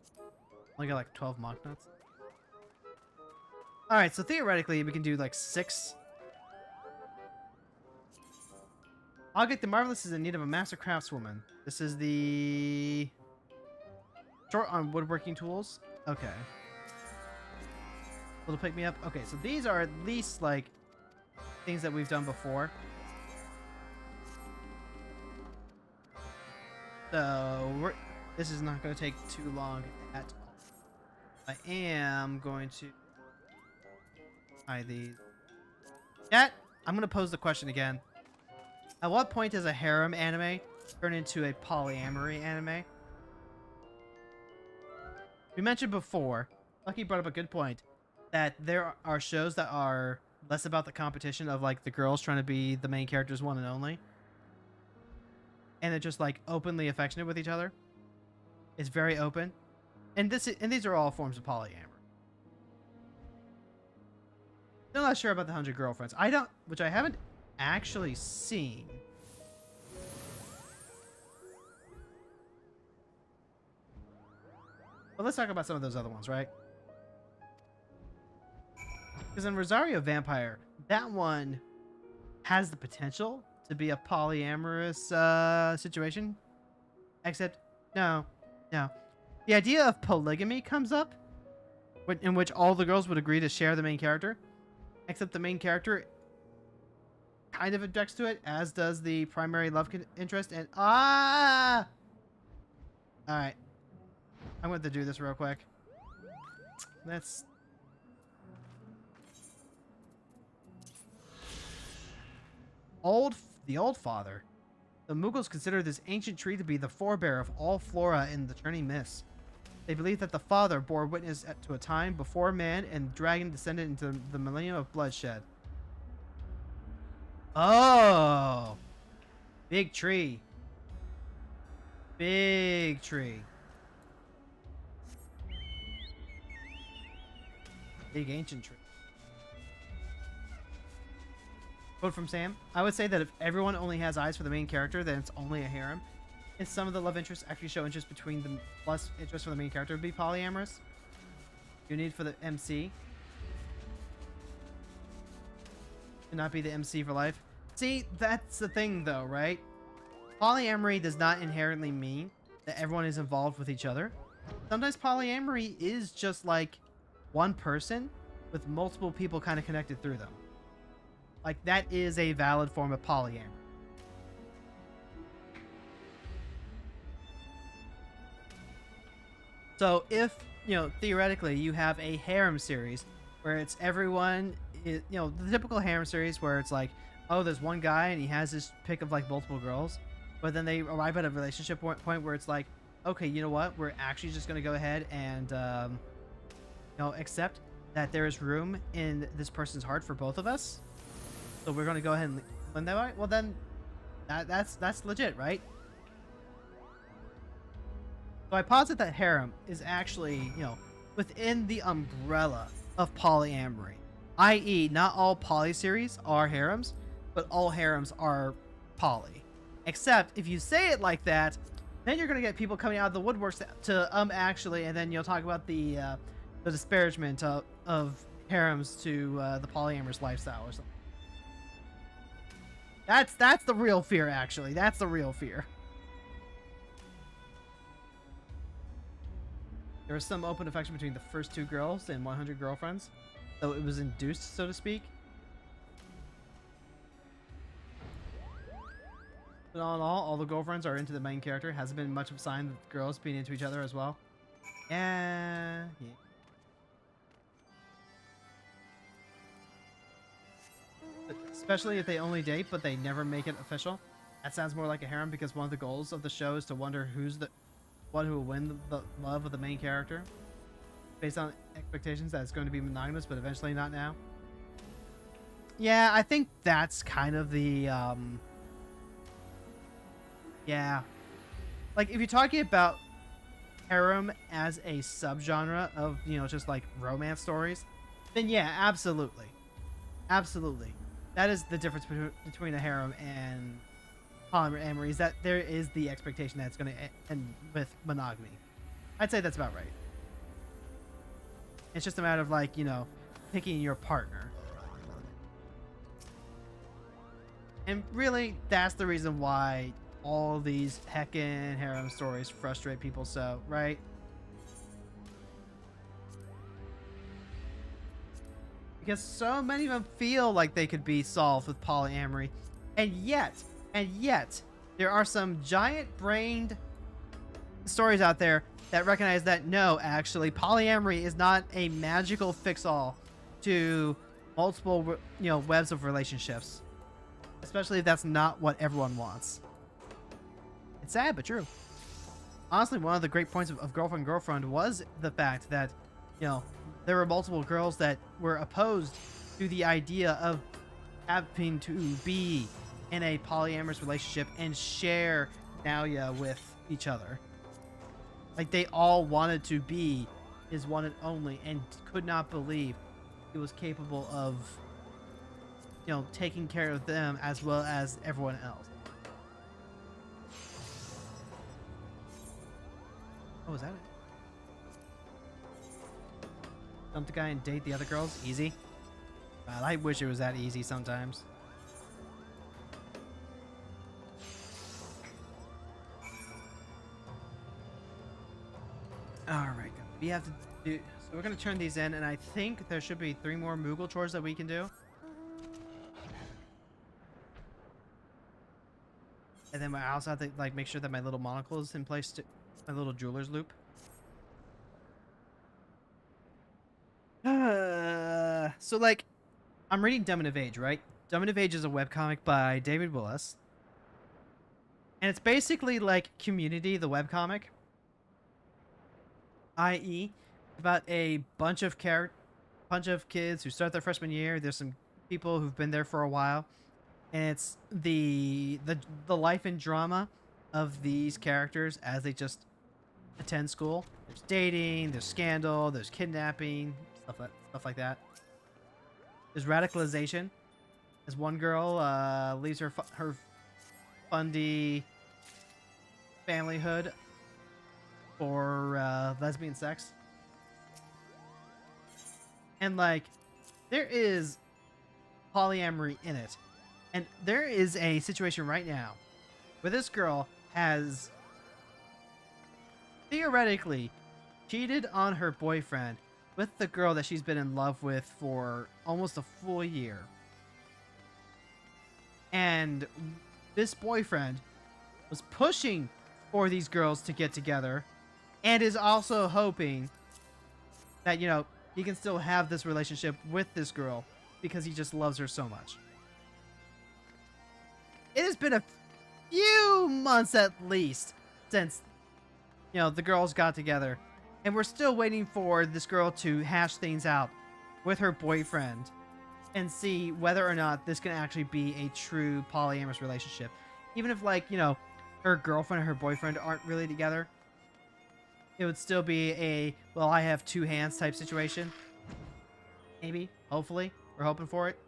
Only got like 12 mock nuts. Alright, so theoretically we can do like 6. August the Marvelous is in need of a master craftswoman. This is the short on woodworking tools. Okay. Will it pick me up? Okay, so these are at least like things that we've done before. So this is not going to take too long at all. I am going to buy these. Chat, I'm going to pose the question again. At what point does a harem anime turn into a polyamory anime? We mentioned before, Lucky brought up a good point, that there are shows that are less about the competition of like the girls trying to be the main character's one and only. And they're just like openly affectionate with each other. It's very open. And these are all forms of polyamory. Still not sure about the 100 Girlfriends. Which I haven't actually seen. But let's talk about some of those other ones, right? Because in Rosario Vampire, that one has the potential to be a polyamorous situation. Except, no. The idea of polygamy comes up, in which all the girls would agree to share the main character. Except the main character kind of objects to it, as does the primary love interest. And alright. I'm going to do this real quick. That's... The Old Father. The Mughals consider this ancient tree to be the forebear of all flora in the Turning Mists. They believe that the father bore witness to a time before man and dragon descended into the millennium of bloodshed. Oh! Big tree. Big tree. Big ancient tree. Quote from Sam: I would say that if everyone only has eyes for the main character, then it's only a harem. If some of the love interests actually show interest between them, plus interest for the main character would be polyamorous. You need for the MC. To not be the MC for life. See, that's the thing though, right? Polyamory does not inherently mean that everyone is involved with each other. Sometimes polyamory is just like one person with multiple people kind of connected through them. Like, that is a valid form of polyamory. So if, you know, theoretically you have a harem series where it's everyone, you know, the typical harem series where it's like, oh, there's one guy and he has this pick of like multiple girls, but then they arrive at a relationship point where it's like, okay, you know what, we're actually just going to go ahead and, you know, accept that there is room in this person's heart for both of us. So we're going to go ahead and win that way. Well, then that's legit, right? So I posit that harem is actually, you know, within the umbrella of polyamory. I.e., not all poly series are harems, but all harems are poly. Except if you say it like that, then you're going to get people coming out of the woodworks to actually, and then you'll talk about the disparagement of harems to the polyamorous lifestyle or something. That's the real fear, actually. That's the real fear. There was some open affection between the first 2 girls and 100 girlfriends, though it was induced, so to speak. But all the girlfriends are into the main character. Hasn't been much of a sign that the girls being into each other as well. Yeah. Especially if they only date, but they never make it official. That sounds more like a harem because one of the goals of the show is to wonder who's the one who will win the love of the main character. Based on expectations that it's going to be monogamous, but eventually not now. Yeah, I think that's kind of the, yeah. Like, if you're talking about harem as a subgenre of, you know, just like romance stories, then yeah, absolutely. Absolutely. That is the difference between a harem and polyamory, is that there is the expectation that it's going to end with monogamy. I'd say that's about right. It's just a matter of, like, you know, picking your partner. And really, that's the reason why all these heckin' harem stories frustrate people so, right? Because so many of them feel like they could be solved with polyamory. And yet, there are some giant-brained stories out there that recognize that no, actually, polyamory is not a magical fix-all to multiple, you know, webs of relationships. Especially if that's not what everyone wants. It's sad, but true. Honestly, one of the great points of Girlfriend was the fact that, you know, there were multiple girls that were opposed to the idea of having to be in a polyamorous relationship and share Nalia with each other. Like, they all wanted to be his one and only and could not believe he was capable of, you know, taking care of them as well as everyone else. Oh, is that it? Dump the guy and date the other girls? Easy. God, I wish it was that easy sometimes. Alright, we have to do... So we're going to turn these in, and I think there should be 3 more Moogle chores that we can do. And then I also have to, like, make sure that my little monocle is in place to... My little jeweler's loop. So, like, I'm reading Demon of Age, right? Demon of Age is a webcomic by David Willis. And it's basically like Community, the webcomic. i.e., about a bunch of kids who start their freshman year. There's some people who've been there for a while, and it's the life and drama of these characters as they just attend school. There's dating, there's scandal, there's kidnapping, stuff like that. There's radicalization, as one girl leaves her fundy familyhood for lesbian sex. And like, there is polyamory in it. And there is a situation right now where this girl has theoretically cheated on her boyfriend with the girl that she's been in love with for almost a full year. And this boyfriend was pushing for these girls to get together and is also hoping that, you know, he can still have this relationship with this girl because he just loves her so much. It has been a few months at least since, you know, the girls got together, and we're still waiting for this girl to hash things out with her boyfriend and see whether or not this can actually be a true polyamorous relationship. Even if, like, you know, her girlfriend and her boyfriend aren't really together, it would still be a, well, I have two hands type situation. Maybe, hopefully, we're hoping for it.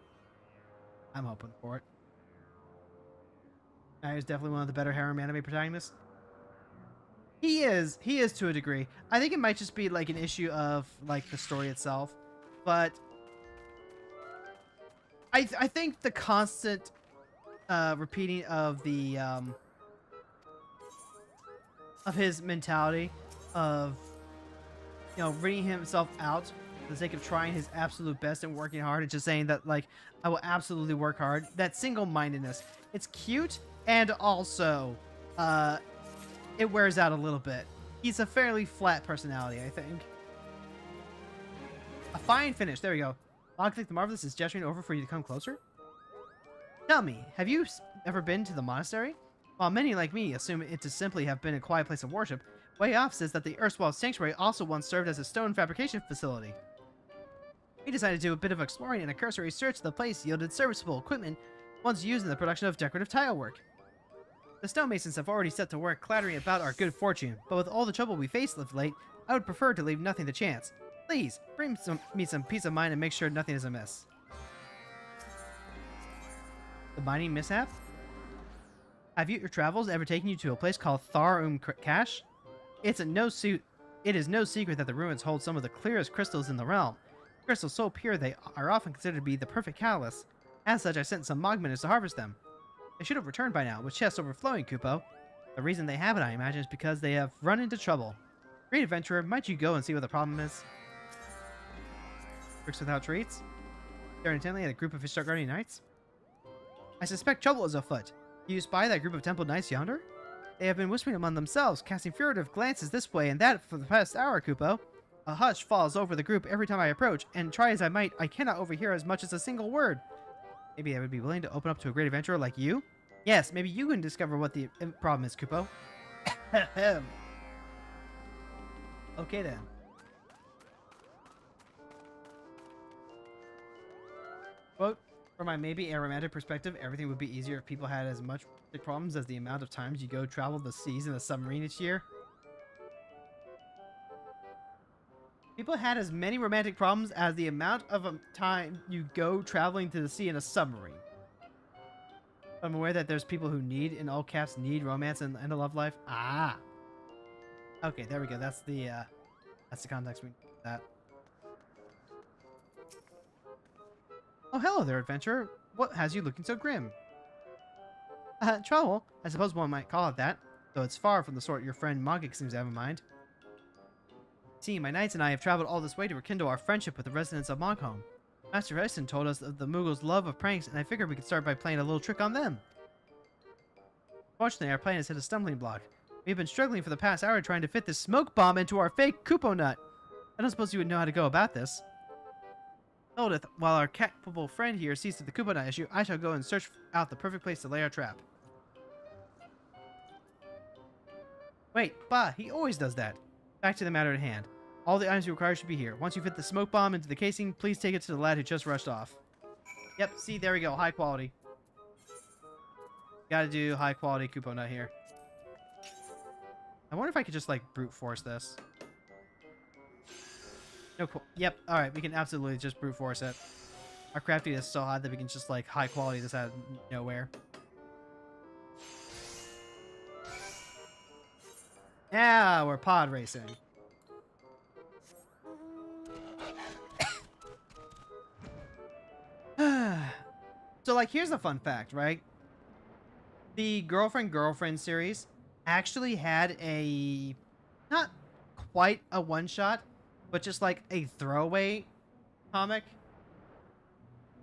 I'm hoping for it. He's definitely one of the better harem anime protagonists. He is to a degree. I think it might just be like an issue of like the story itself, but I think the constant repeating of the of his mentality of, you know, reading himself out for the sake of trying his absolute best and working hard and just saying that, like, I will absolutely work hard. That single-mindedness, it's cute, and also it wears out a little bit. He's a fairly flat personality, I think. A fine finish. There we go. Logclick the Marvelous is gesturing over for you to come closer. Tell me, have you ever been to the monastery? While many like me assume it to simply have been a quiet place of worship, Way Off says that the erstwhile sanctuary also once served as a stone fabrication facility. We decided to do a bit of exploring, and a cursory search of the place yielded serviceable equipment once used in the production of decorative tile work. The stonemasons have already set to work clattering about our good fortune, but with all the trouble we faced of late, I would prefer to leave nothing to chance. Please, bring me some peace of mind and make sure nothing is amiss. The mining mishap? Have your travels ever taken you to a place called Thar Cache? It is no secret that the ruins hold some of the clearest crystals in the realm. Crystals so pure they are often considered to be the perfect catalyst. As such, I sent some Mogminers to harvest them. They should have returned by now, with chests overflowing, Kupo. The reason they haven't, I imagine, is because they have run into trouble. Great adventurer, might you go and see what the problem is? Tricks without treats? Staring intently at a group of Ishtar Guardian Knights? I suspect trouble is afoot. Do you spy that group of Temple Knights yonder? They have been whispering among themselves, casting furtive glances this way and that for the past hour, Kupo. A hush falls over the group every time I approach, and try as I might, I cannot overhear as much as a single word. Maybe I would be willing to open up to a great adventurer like you? Yes, maybe you can discover what the problem is, Kupo. Okay then. Quote, from my maybe a romantic perspective, everything would be easier if people had as much problems as the amount of times you go travel the seas in a submarine each year. People had as many romantic problems as the amount of time you go traveling to the sea in a submarine. I'm aware that there's people who need, in all caps, need romance and a love life. Ah. Okay, there we go. That's the context we need for that. Oh, hello there, adventurer. What has you looking so grim? Trouble, I suppose one might call it that, though it's far from the sort your friend Mogik seems to have in mind. See, my knights and I have traveled all this way to rekindle our friendship with the residents of Mogholm. Master Heston told us of the Mughals' love of pranks, and I figured we could start by playing a little trick on them. Fortunately, our plan has hit a stumbling block. We've been struggling for the past hour trying to fit this smoke bomb into our fake Kupo nut. I don't suppose you would know how to go about this. Hildith, while our capable friend here sees to the Kupo nut issue, I shall go and search out the perfect place to lay our trap. Wait, bah, he always does that. Back to the matter at hand. All the items you require should be here. Once you fit the smoke bomb into the casing, please take it to the lad who just rushed off. Yep, see, there we go. High quality. Gotta do high quality Kupo Nut here. I wonder if I could just, like, brute force this. No, cool. Yep, alright, we can absolutely just brute force it. Our crafting is so high that we can just, like, high quality this out of nowhere. Yeah, we're pod racing. So, like, here's a fun fact, right? The Girlfriend series actually had a, not quite a one-shot, but just like a throwaway comic.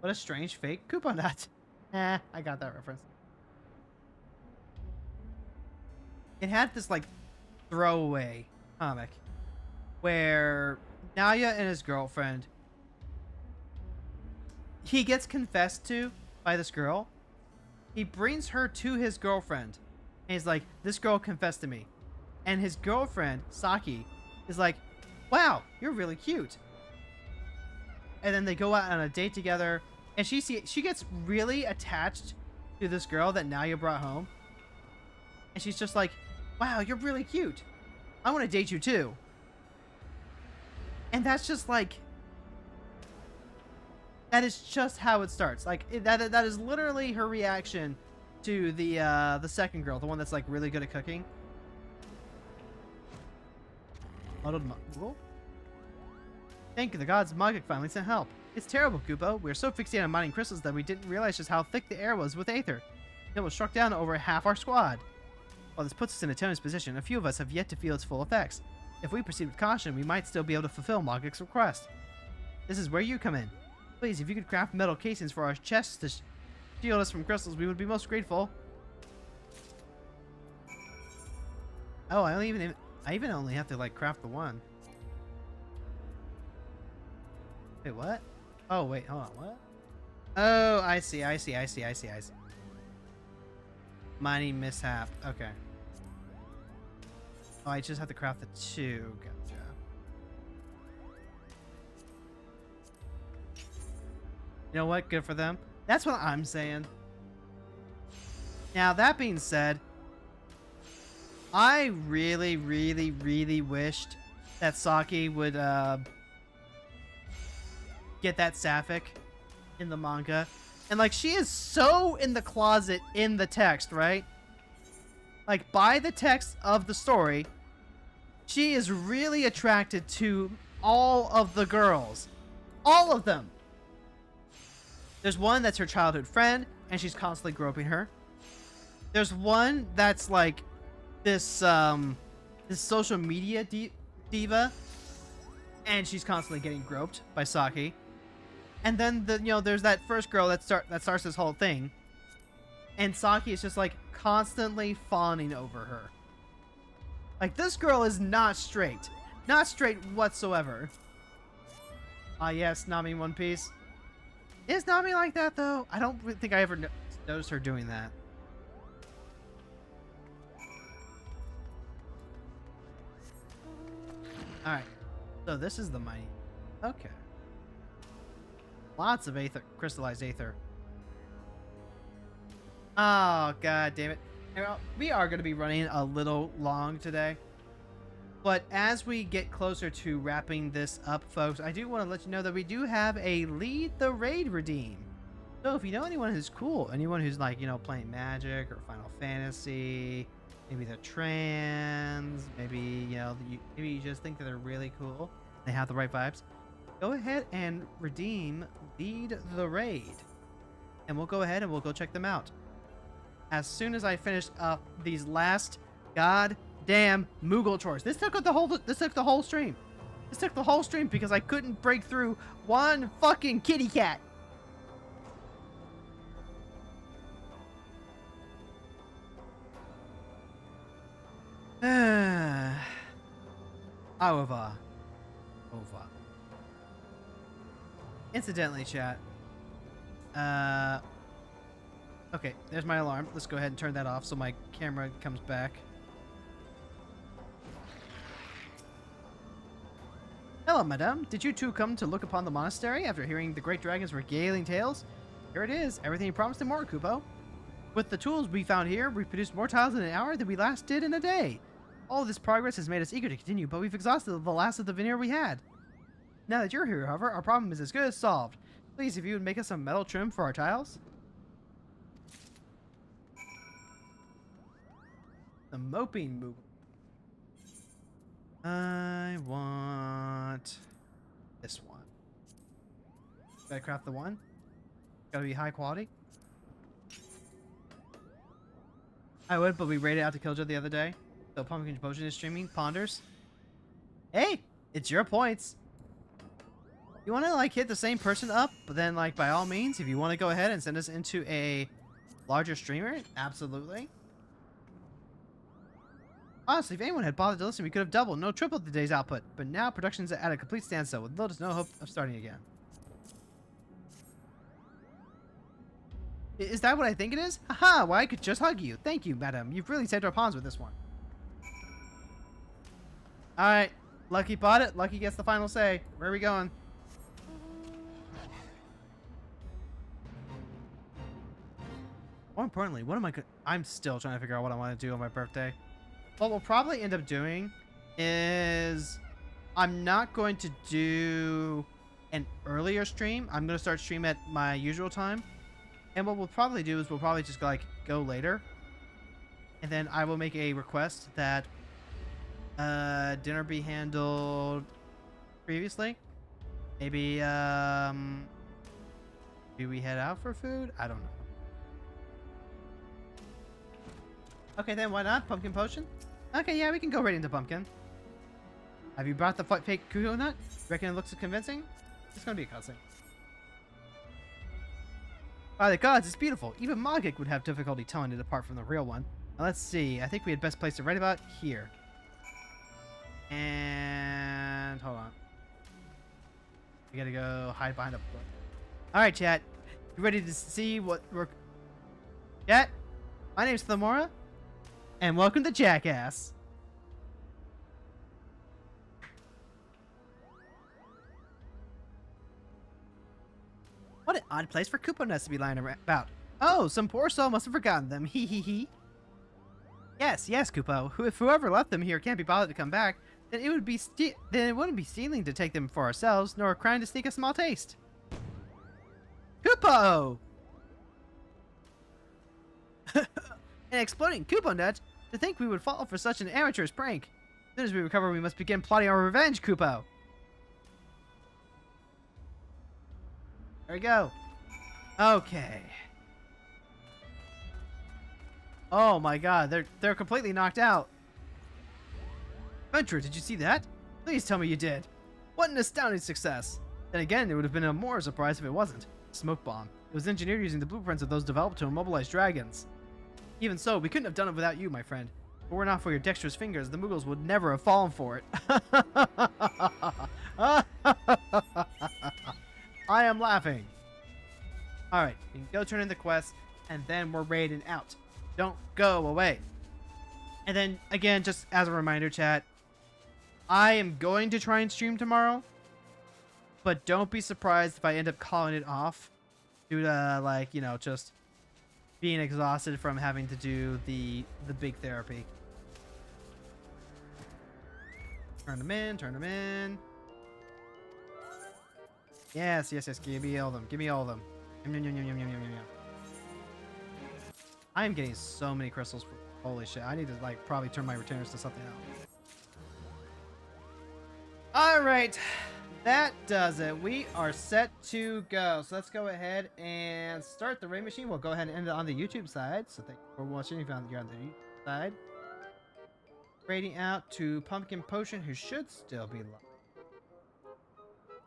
What a strange fake coupon nut. I got that reference. It had this like throwaway comic where Naya and his girlfriend, he gets confessed to by this girl. He brings her to his girlfriend and he's like, this girl confessed to me. And his girlfriend, Saki, is like, wow, you're really cute. And then they go out on a date together and she gets really attached to this girl that Naya brought home. And she's just like, wow, you're really cute. I want to date you too. And that's just like, that is just how it starts. Like that is literally her reaction to the second girl, the one that's like really good at cooking. Thank the gods, Magic finally sent help. It's terrible, Kupo. We are so fixated on mining crystals that we didn't realize just how thick the air was with aether. It was struck down over half our squad. While this puts us in a tenuous position, a few of us have yet to feel its full effects. If we proceed with caution, we might still be able to fulfill Mogic's request. This is where you come in. Please, if you could craft metal casings for our chests to shield us from crystals, we would be most grateful. Oh, I even only have to like craft the one. Wait, what? Oh, wait, hold on, what? Oh, I see. Mining mishap. Okay. Oh, I just have to craft the two. Gotcha. You know what? Good for them. That's what I'm saying. Now, that being said, I really, really, really wished that Saki would get that sapphic in the manga. And like, she is so in the closet in the text, right? Like, by the text of the story, she is really attracted to all of the girls. All of them. There's one that's her childhood friend, and she's constantly groping her. There's one that's like this this social media diva, and she's constantly getting groped by Saki. And then there's that first girl that starts this whole thing, and Saki is just like constantly fawning over her. Like, this girl is not straight whatsoever. Ah, yes, Nami in One Piece. Is Nami like that though? I don't think I ever noticed her doing that. All right, so this is the mining. Okay. Lots of aether, crystallized aether. Oh, god damn it. We are going to be running a little long today. But as we get closer to wrapping this up, folks, I do want to let you know that we do have a Lead the Raid redeem. So if you know anyone who's cool, anyone who's like, playing Magic or Final Fantasy, maybe they're trans, maybe, maybe you just think that they're really cool, they have the right vibes, go ahead and redeem Lead the Raid. And we'll go ahead and we'll go check them out. As soon as I finish up these last goddamn Moogle chores. This took the whole stream. This took the whole stream because I couldn't break through one fucking kitty cat. Over. Incidentally, chat. Okay, there's my alarm. Let's go ahead and turn that off so my camera comes back. Hello, madame. Did you two come to look upon the monastery after hearing the great dragon's regaling tales? Here it is, everything you promised and more, Kupo. With the tools we found here, we produced more tiles in an hour than we last did in a day. All this progress has made us eager to continue, but we've exhausted the last of the veneer we had. Now that you're here, however, our problem is as good as solved. Please, if you would make us some metal trim for our tiles. The moping move. I want this one. Gotta craft the one. Gotta be high quality. I would, but we raided out to Killjoy the other day. So Pumpkin Potion is streaming. Ponders. Hey, it's your points. You want to like hit the same person up, but then like by all means, if you want to go ahead and send us into a larger streamer, absolutely. Honestly, if anyone had bothered to listen, we could have doubled, no tripled the day's output. But now production's at a complete standstill with little to no hope of starting again. Is that what I think it is? Haha, well, I could just hug you. Thank you, madam. You've really saved our pawns with this one. Alright, Lucky bought it. Lucky gets the final say. Where are we going? More importantly, what am I I'm still trying to figure out what I want to do on my birthday. What we'll probably end up doing is I'm not going to do an earlier stream. I'm going to start stream at my usual time. And what we'll probably do is we'll probably just like go later. And then I will make a request that dinner be handled previously. Maybe do we head out for food? I don't know. Okay, then why not? Pumpkin potion? Okay, yeah, we can go right into pumpkin. Have you brought the fake coconut? Reckon it looks convincing? It's gonna be a cutscene. By the gods, it's beautiful. Even Magic would have difficulty telling it apart from the real one. Now, let's see. I think we had best place it right about here. And hold on. We gotta go hide behind a book. Alright, chat. You ready to see what we're... Chat? My name's Thamora. And welcome to Jackass. What an odd place for Koopa nuts to be lying about. Oh, some poor soul must have forgotten them. Hee hee hee. Yes, Koopa. If whoever left them here can't be bothered to come back, then it would be it wouldn't be stealing to take them for ourselves, nor a crime to sneak a small taste. Koopa! An exploding Koopa nut? To think we would fall for such an amateur's prank. As soon as we recover, we must begin plotting our revenge, Koopa. There we go. Okay. Oh my god, they're completely knocked out. Ventura, did you see that? Please tell me you did. What an astounding success. Then again, it would have been a more surprise if it wasn't. Smoke bomb. It was engineered using the blueprints of those developed to immobilize dragons. Even so, we couldn't have done it without you, my friend. If it were not for your dexterous fingers, the Muggles would never have fallen for it. I am laughing. Alright, we can go turn in the quest, and then we're raiding out. Don't go away. And then, again, just as a reminder, chat, I am going to try and stream tomorrow, but don't be surprised if I end up calling it off due to, like, you know, just being exhausted from having to do the big therapy. Turn them in. Yes, give me all of them. Give me all of them. I am getting so many crystals. Holy shit. I need to, like, probably turn my retainers to something else. Alright. That does it. We are set to go. So let's go ahead and start the raid machine. We'll go ahead and end it on the YouTube side. So thank you for watching. If you're on the YouTube side. Raiding out to Pumpkin Potion, who should still be live.